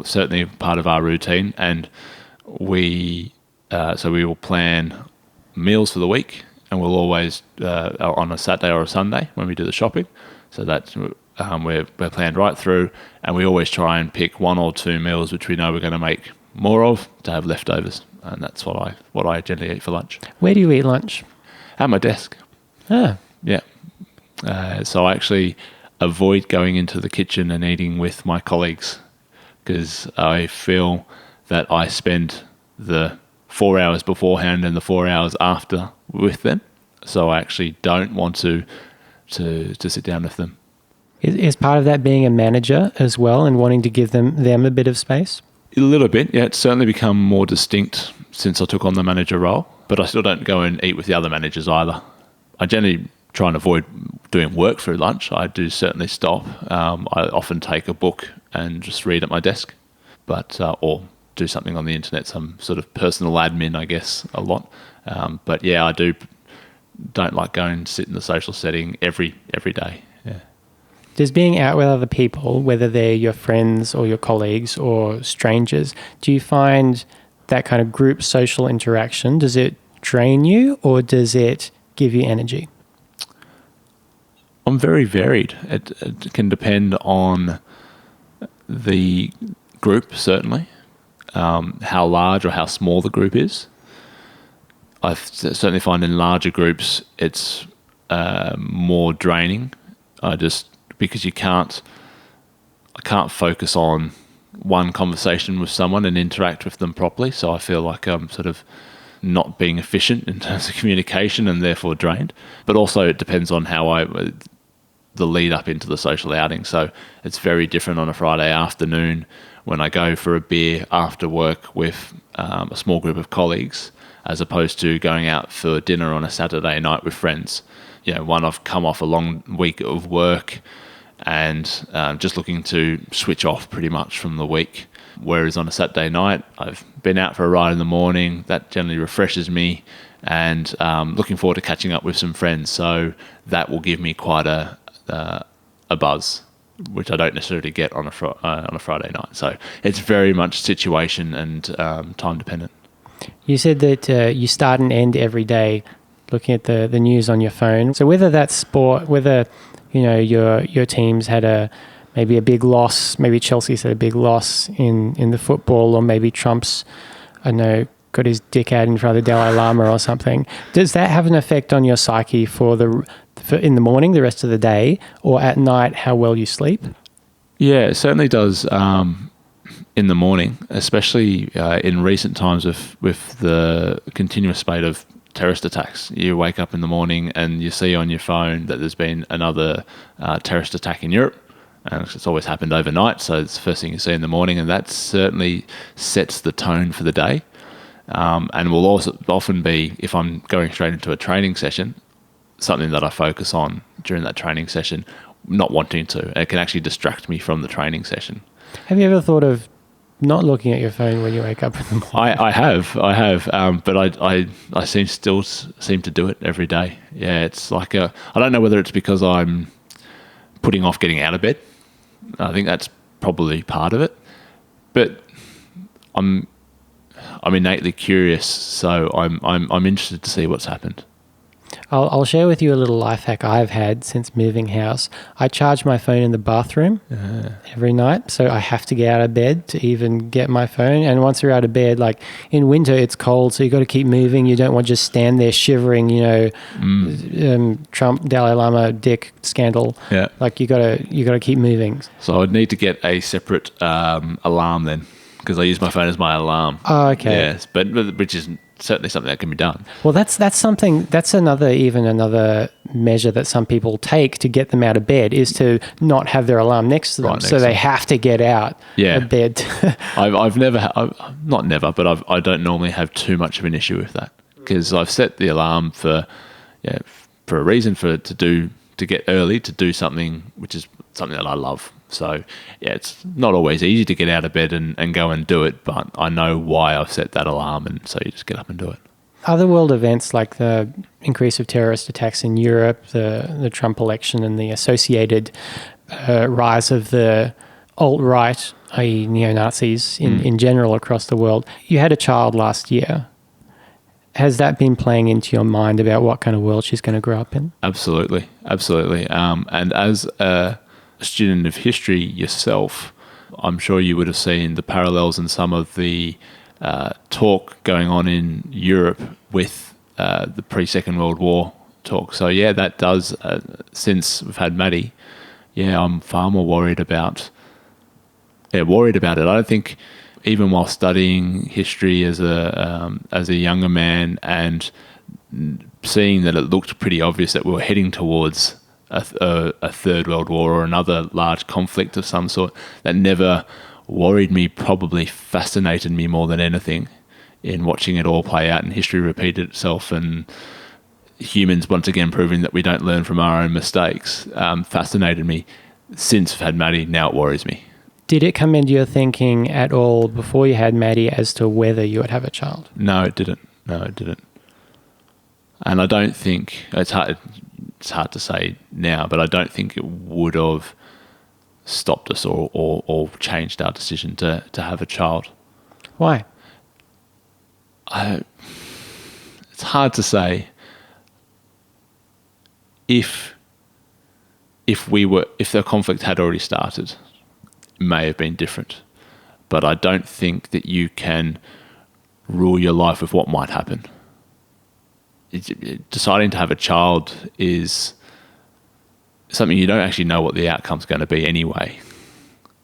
certainly part of our routine. And we will plan meals for the week, and we'll always on a Saturday or a Sunday when we do the shopping. So that's we're planned right through, and we always try and pick one or two meals which we know we're going to make more of to have leftovers, and that's what I generally eat for lunch.
Where do you eat lunch?
At my desk.
Ah.
Yeah. So I actually avoid going into the kitchen and eating with my colleagues, because I feel that I spend the 4 hours beforehand and the 4 hours after with them. So I actually don't want to sit down with them.
Is part of that being a manager as well and wanting to give them a bit of space?
A little bit, yeah. It's certainly become more distinct since I took on the manager role, but I still don't go and eat with the other managers either. I generally try and avoid doing work through lunch. I do certainly stop. I often take a book and just read at my desk, or do something on the internet, some sort of personal admin, I guess, a lot. But yeah, I don't like going and sit in the social setting every day. Yeah.
Does being out with other people, whether they're your friends or your colleagues or strangers, do you find that kind of group social interaction, does it drain you or does it give you energy?
I'm very varied. It can depend on the group, certainly, how large or how small the group is. I certainly find in larger groups it's more draining. Because I can't focus on one conversation with someone and interact with them properly. So I feel like I'm sort of not being efficient in terms of communication and therefore drained. But also it depends on the lead up into the social outing. So it's very different on a Friday afternoon when I go for a beer after work with a small group of colleagues, as opposed to going out for dinner on a Saturday night with friends. I've come off a long week of work and just looking to switch off pretty much from the week. Whereas on a Saturday night, I've been out for a ride in the morning. That generally refreshes me, and looking forward to catching up with some friends. So that will give me quite a buzz, which I don't necessarily get on a Friday night. So it's very much situation and time dependent.
You said that you start and end every day looking at the news on your phone. So whether that's sport, whether your team's had maybe a big loss, maybe Chelsea's had a big loss in the football, or maybe Trump's, I don't know, got his dick out in front of the Dalai Lama or something. Does that have an effect on your psyche for in the morning, the rest of the day, or at night, how well you sleep?
Yeah, it certainly does in the morning, especially in recent times with the continuous spate of terrorist attacks. You wake up in the morning and you see on your phone that there's been another terrorist attack in Europe. And it's always happened overnight, so it's the first thing you see in the morning, and that certainly sets the tone for the day. And will also often be, if I'm going straight into a training session, something that I focus on during that training session, not wanting to. It can actually distract me from the training session.
Have you ever thought of not looking at your phone when you wake up in the morning?
I have, but I still seem to do it every day. Yeah, it's like I don't know whether it's because I'm putting off getting out of bed. I think that's probably part of it, but I'm innately curious, so I'm interested to see what's happened.
I'll share with you a little life hack I've had since moving house. I charge my phone in the bathroom every night, so I have to get out of bed to even get my phone. And once you're out of bed, like in winter, it's cold, so you got to keep moving. You don't want to just stand there shivering, Trump, Dalai Lama, Dick scandal.
Yeah.
Like you got to keep moving.
So I'd need to get a separate alarm then, because I use my phone as my alarm.
Oh, okay.
Yes, but which is certainly something that can be done.
Well, that's another measure that some people take to get them out of bed is to not have their alarm next to them, so they have to get out of bed.
I've never, not never, but I don't normally have too much of an issue with that, because I've set the alarm for a reason, to get early to do something which is something that I love. So it's not always easy to get out of bed and go and do it, but I know why I've set that alarm, and so you just get up and do it.
Other world events like the increase of terrorist attacks in Europe, the Trump election, and the associated rise of the alt-right, i.e. neo-Nazis in general across the world. You had a child last year. Has that been playing into your mind about what kind of world she's going to grow up in?
Absolutely. And as a student of history yourself, I'm sure you would have seen the parallels in some of the talk going on in Europe with the pre-Second World War talk. So that does, since we've had Maddie, I'm far more worried about it. I don't think, even while studying history as a younger man and seeing that it looked pretty obvious that we were heading towards a third world war or another large conflict of some sort, that never worried me, probably fascinated me more than anything in watching it all play out and history repeat itself and humans once again proving that we don't learn from our own mistakes. Fascinated me. Since I've had Maddie, now it worries me.
Did it come into your thinking at all before you had Maddie as to whether you would have a child?
No, it didn't. And I don't think, it's hard to say now, but I don't think it would have stopped us or changed our decision to have a child.
Why?
It's hard to say. If the conflict had already started, it may have been different. But I don't think that you can rule your life with what might happen. Deciding to have a child is something you don't actually know what the outcome's going to be anyway.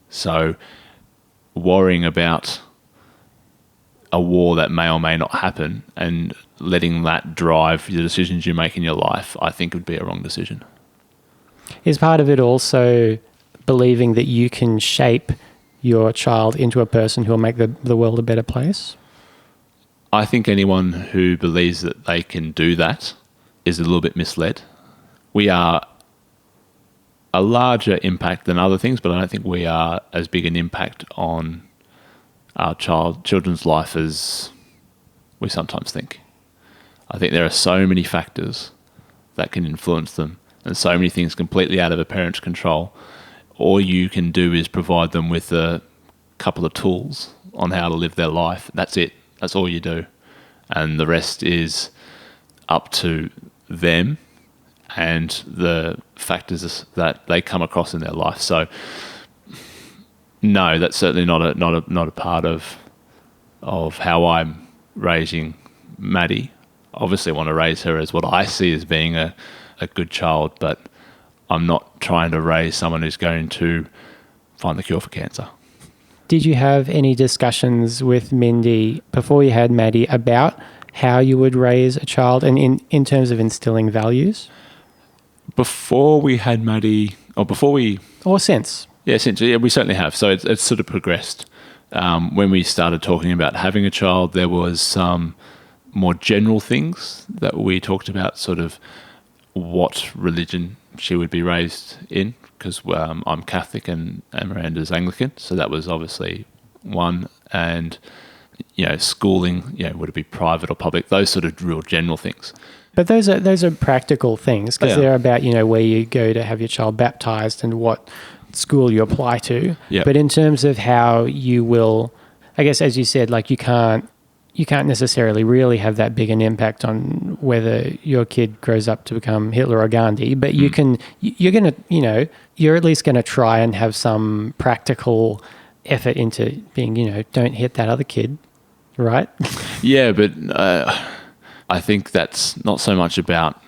So worrying about a war that may or may not happen and letting that drive the decisions you make in your life, I think would be a wrong decision.
Is part of it also believing that you can shape your child into a person who will make the world a better place?
I think anyone who believes that they can do that is a little bit misled. We are a larger impact than other things, but I don't think we are as big an impact on our children's life as we sometimes think. I think there are so many factors that can influence them and so many things completely out of a parent's control. All you can do is provide them with a couple of tools on how to live their life. That's it. That's all you do. And the rest is up to them and the factors that they come across in their life. So no, that's certainly not a part of how I'm raising Maddie. Obviously I want to raise her as what I see as being a good child, but I'm not trying to raise someone who's going to find the cure for cancer.
Did you have any discussions with Mindy before you had Maddie about how you would raise a child and in terms of instilling values?
Before we had Maddie,
Or since?
Yeah, since. Yeah, we certainly have. So it's sort of progressed. When we started talking about having a child, there was some more general things that we talked about, sort of what religion she would be raised in, because I'm Catholic and Miranda's Anglican, so that was obviously one. And schooling, would it be private or public? Those sort of real general things.
But those are practical things, because they're about where you go to have your child baptized and what school you apply to.
Yep.
But in terms of how you will, I guess as you said, like you can't you can't necessarily really have that big an impact on whether your kid grows up to become Hitler or Gandhi, but you're going to, you're at least going to try and have some practical effort into being, don't hit that other kid, right?
Yeah, but I think that's not so much about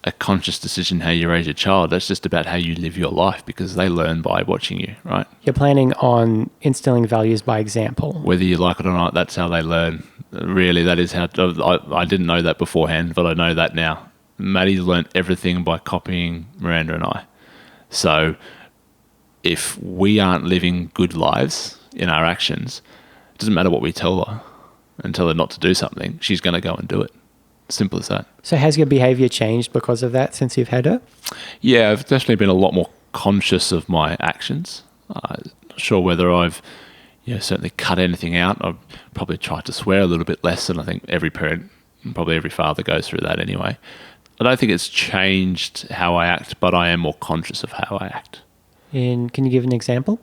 a conscious decision how you raise your child. That's just about how you live your life, because they learn by watching you, right?
You're planning on instilling values by example.
Whether you like it or not, that's how they learn. Really, that is how... I didn't know that beforehand, but I know that now. Maddie learnt everything by copying Miranda and I. So if we aren't living good lives in our actions, it doesn't matter what we tell her and tell her not to do something, she's going to go and do it. Simple as that.
So has your behaviour changed because of that since you've had her?
Yeah, I've definitely been a lot more conscious of my actions. Not sure whether I've certainly cut anything out. I've probably tried to swear a little bit less, and I think every parent, probably every father, goes through that anyway. I don't think it's changed how I act, but I am more conscious of how I act.
And can you give an example?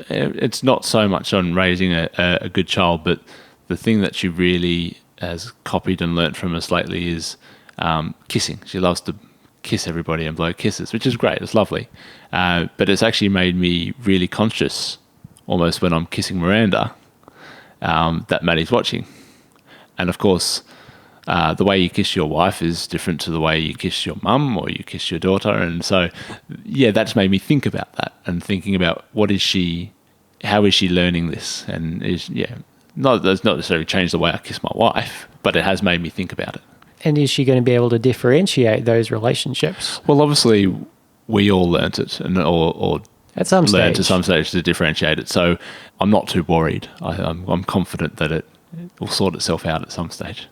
It's not so much on raising a good child, but the thing that she really has copied and learnt from us lately is kissing. She loves to kiss everybody and blow kisses, which is great. It's lovely. But it's actually made me really conscious, almost when I'm kissing Miranda, that Maddie's watching. And of course, the way you kiss your wife is different to the way you kiss your mum or you kiss your daughter. And so, yeah, that's made me think about that and thinking about how is she learning this? And does not necessarily change the way I kiss my wife, but it has made me think about it.
And is she going to be able to differentiate those relationships?
Well, obviously, we all learnt it, or
at some stage.
Learned to some stage to differentiate it. So I'm not too worried. I'm confident that it will sort itself out at some stage.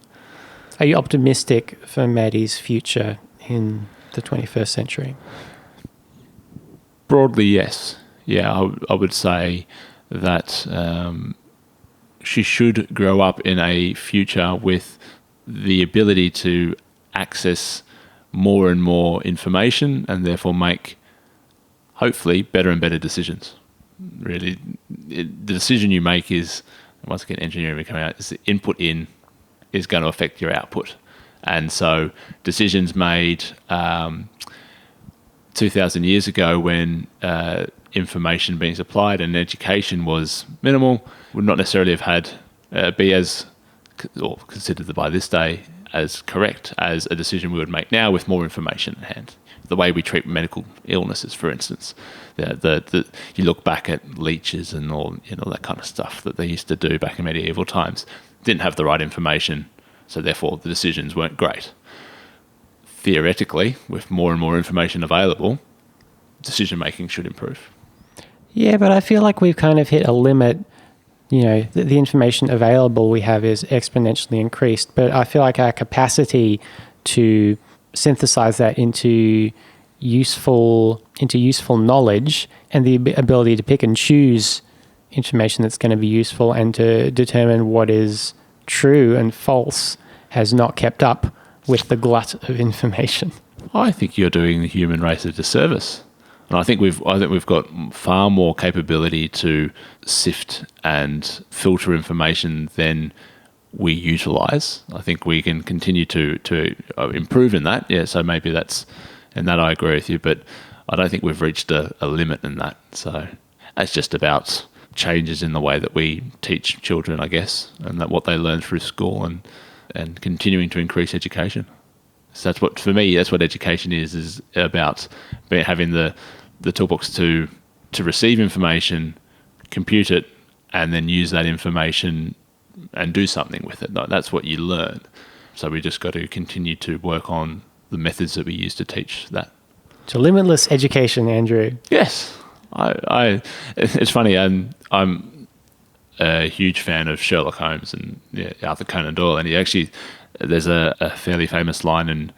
Are you optimistic for Maddie's future in the 21st century?
Broadly, yes. Yeah, I would say that she should grow up in a future with the ability to access more and more information and therefore make, hopefully, better and better decisions. Really, the decision you make is, once again, engineering coming out, is the input in is going to affect your output. And so decisions made 2,000 years ago when information being supplied and education was minimal would not necessarily have had be as, or considered by this day, as correct as a decision we would make now with more information at hand. The way we treat medical illnesses, for instance, you look back at leeches and all that kind of stuff that they used to do back in medieval times, didn't have the right information, so therefore the decisions weren't great. Theoretically, with more and more information available, decision making should improve.
Yeah, but I feel like we've kind of hit a limit. The information available we have is exponentially increased, but I feel like our capacity to synthesize that into useful knowledge and the ability to pick and choose information that's going to be useful and to determine what is true and false has not kept up with the glut of information.
I think you're doing the human race a disservice. And I think we've got far more capability to sift and filter information than we utilise. I think we can continue to improve in that. Yeah, so maybe in that I agree with you, but I don't think we've reached a limit in that. So it's just about changes in the way that we teach children, I guess, and that what they learn through school and continuing to increase education. So that's what, for me, that's what education is about having the toolbox to receive information, compute it, and then use that information and do something with it. That's what you learn. So we just got to continue to work on the methods that we use to teach that.
So limitless education, Andrew.
Yes. It's funny, I'm a huge fan of Sherlock Holmes and Arthur Conan Doyle, and there's a fairly famous line in,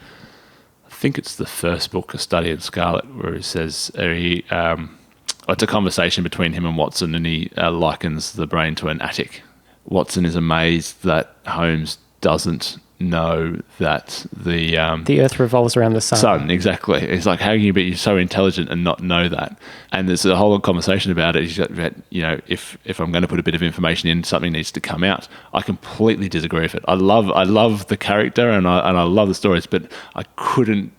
I think it's the first book, A Study in Scarlet, where he says, it's a conversation between him and Watson, and he likens the brain to an attic. Watson is amazed that Holmes doesn't know that the
Earth revolves around the sun.
Exactly. It's like, how can you be so intelligent and not know that? And there's a whole conversation about it. If I'm going to put a bit of information in, something needs to come out. I completely disagree with it. I love the character and I love the stories, but I couldn't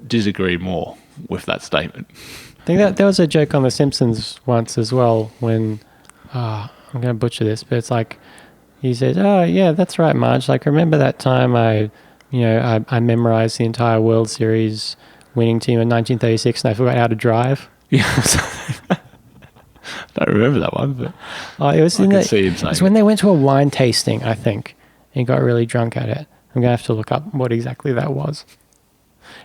disagree more with that statement.
I think that there was a joke on The Simpsons once as well when, I'm going to butcher this, but it's like, he said, "Oh yeah, that's right, Marge. Like, remember that time I memorized the entire World Series winning team in 1936 and I forgot how to drive."
Yeah, I don't remember that one, but
it was
it
was when they went to a wine tasting, I think, and got really drunk at it. I'm gonna have to look up what exactly that was.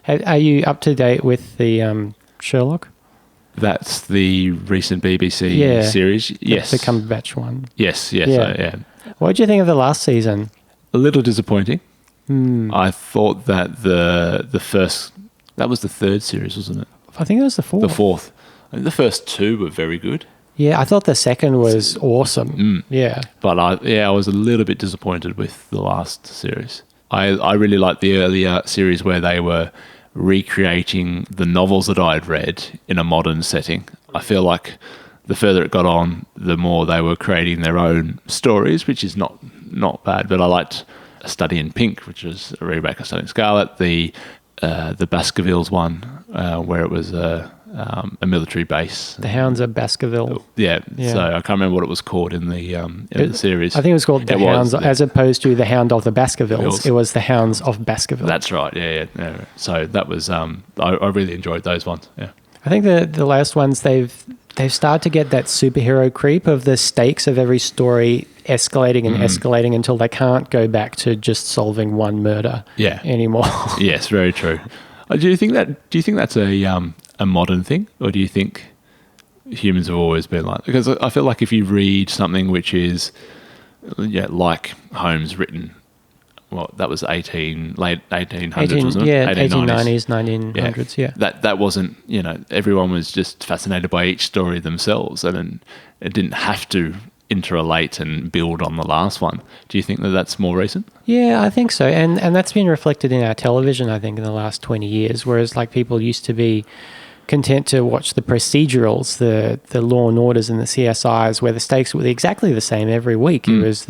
Are you up to date with the Sherlock?
That's the recent BBC series. Yes,
the Cumberbatch one.
Yes. Yeah.
What did you think of the last season?
A little disappointing. I thought that the first, that was the third series, wasn't it?
I think it was the fourth.
The fourth. I think the first two were very good.
Yeah, I thought the second was awesome. Yeah.
But I was a little bit disappointed with the last series. I really liked the earlier series where they were recreating the novels that I'd read in a modern setting. I feel like the further it got on, the more they were creating their own stories, which is not bad. But I liked A Study in Pink, which was a remake of Study in Scarlet, the Baskervilles one, where it was a military base.
The Hounds of Baskerville.
Yeah. So I can't remember what it was called in the series.
I think it was called The Hounds, as opposed to The Hound of the Baskervilles. It was The Hounds of Baskerville.
That's right. Yeah. So that was I really enjoyed those ones. Yeah.
I think the last ones they've started to get that superhero creep of the stakes of every story escalating and escalating until they can't go back to just solving one murder anymore.
Yes, very true. Do you think that's a modern thing, or do you think humans have always been like? Because I feel like if you read something which is like Holmes written, well, that was late 1800s, wasn't it?
Yeah, 1890s, 1900s, yeah.
That wasn't, everyone was just fascinated by each story themselves, and it didn't have to interrelate and build on the last one. Do you think that that's more recent?
Yeah, I think so. And that's been reflected in our television, I think, in the last 20 years, whereas like people used to be content to watch the procedurals, the Law and Orders and the CSIs, where the stakes were exactly the same every week. It was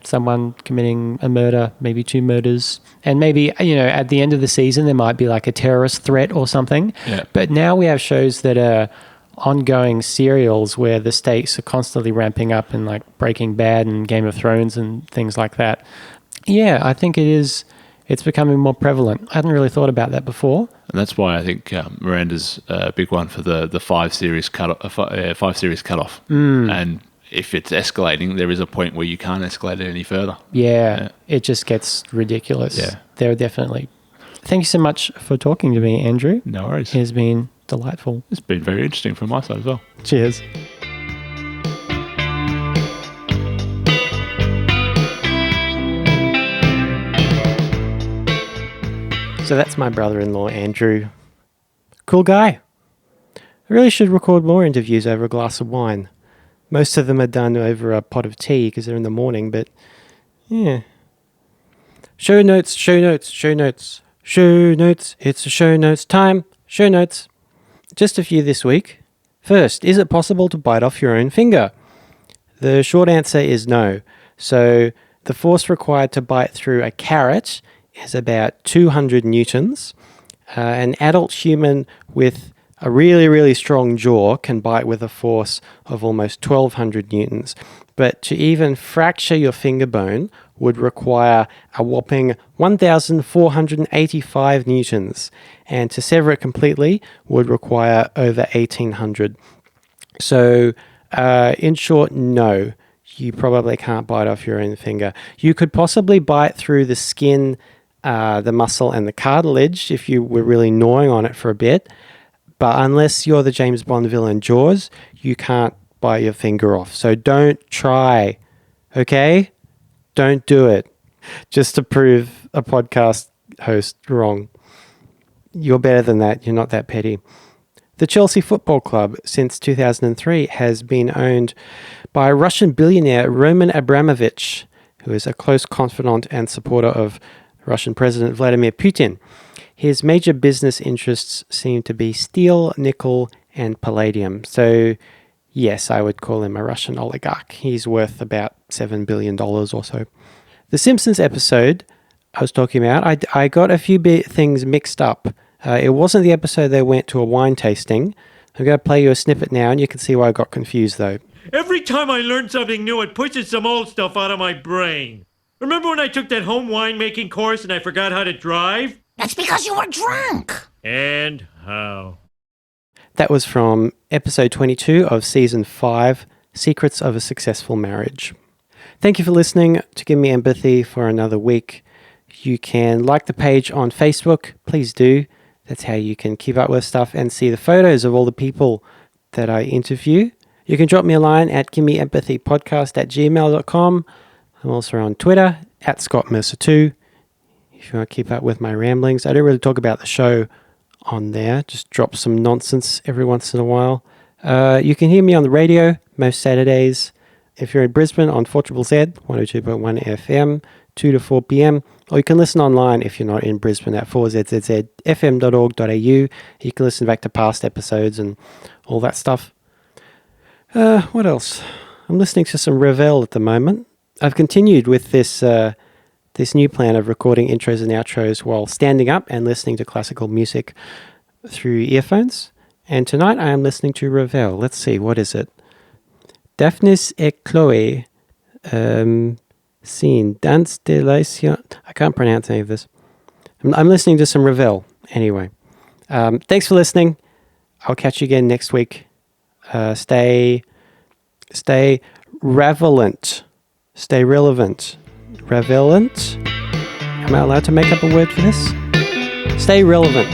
someone committing a murder, maybe two murders, and maybe, at the end of the season, there might be like a terrorist threat or something.
Yeah.
But now we have shows that are ongoing serials where the stakes are constantly ramping up, in like Breaking Bad and Game of Thrones and things like that. Yeah, I think it's becoming more prevalent. I hadn't really thought about that before.
And that's why I think Miranda's a big one for the 5 series cutoff. And if it's escalating, there is a point where you can't escalate it any further.
Yeah, it just gets ridiculous.
Yeah.
There are definitely. Thank you so much for talking to me, Andrew.
No worries.
It has been delightful.
It's been very interesting from my side as well.
Cheers. So that's my brother-in-law, Andrew. Cool guy. I really should record more interviews over a glass of wine. Most of them are done over a pot of tea because they're in the morning, but yeah. Show notes. It's a show notes time. Show notes. Just a few this week. First, is it possible to bite off your own finger? The short answer is no. So the force required to bite through a carrot is about 200 newtons. An adult human with a really, really strong jaw can bite with a force of almost 1200 newtons. But to even fracture your finger bone would require a whopping 1,485 newtons. And to sever it completely would require over 1,800. So, in short, no. You probably can't bite off your own finger. You could possibly bite through the skin, the muscle and the cartilage if you were really gnawing on it for a bit. But unless you're the James Bond villain Jaws, you can't bite your finger off. So don't try, okay? Don't do it. Just to prove a podcast host wrong. You're better than that. You're not that petty. The Chelsea Football Club, since 2003, has been owned by Russian billionaire Roman Abramovich. who is a close confidant and supporter of Russian President Vladimir Putin. His major business interests seem to be steel, nickel, and palladium. So, yes, I would call him a Russian oligarch. He's worth about $7 billion or so. The Simpsons episode I was talking about, I got a few things mixed up. It wasn't the episode they went to a wine tasting. I'm going to play you a snippet now, and you can see why I got confused, though.
Every time I learn something new, it pushes some old stuff out of my brain. Remember when I took that home winemaking course and I forgot how to drive?
That's because you were drunk.
And how?
That was from episode 22 of season 5, Secrets of a Successful Marriage. Thank you for listening to Give Me Empathy for another week. You can like the page on Facebook. Please do. That's how you can keep up with stuff and see the photos of all the people that I interview. You can drop me a line at gimmeempathypodcast@gmail.com. I'm also on Twitter @ScottMercer2. If you want to keep up with my ramblings, I don't really talk about the show on there. Just drop some nonsense every once in a while. You can hear me on the radio most Saturdays. If you're in Brisbane on 4ZZZ, 102.1 FM, 2 to 4 p.m. Or you can listen online if you're not in Brisbane at 4ZZZFM.org.au. You can listen back to past episodes and all that stuff. What else? I'm listening to some Ravel at the moment. I've continued with this new plan of recording intros and outros while standing up and listening to classical music through earphones. And tonight I am listening to Ravel. Let's see, what is it? Daphnis et Chloe, scene, Danse de l'Ancien. I can't pronounce any of this. I'm listening to some Ravel. Anyway, thanks for listening. I'll catch you again next week. Stay relevant. Stay relevant. Relevant? Am I allowed to make up a word for this? Stay relevant.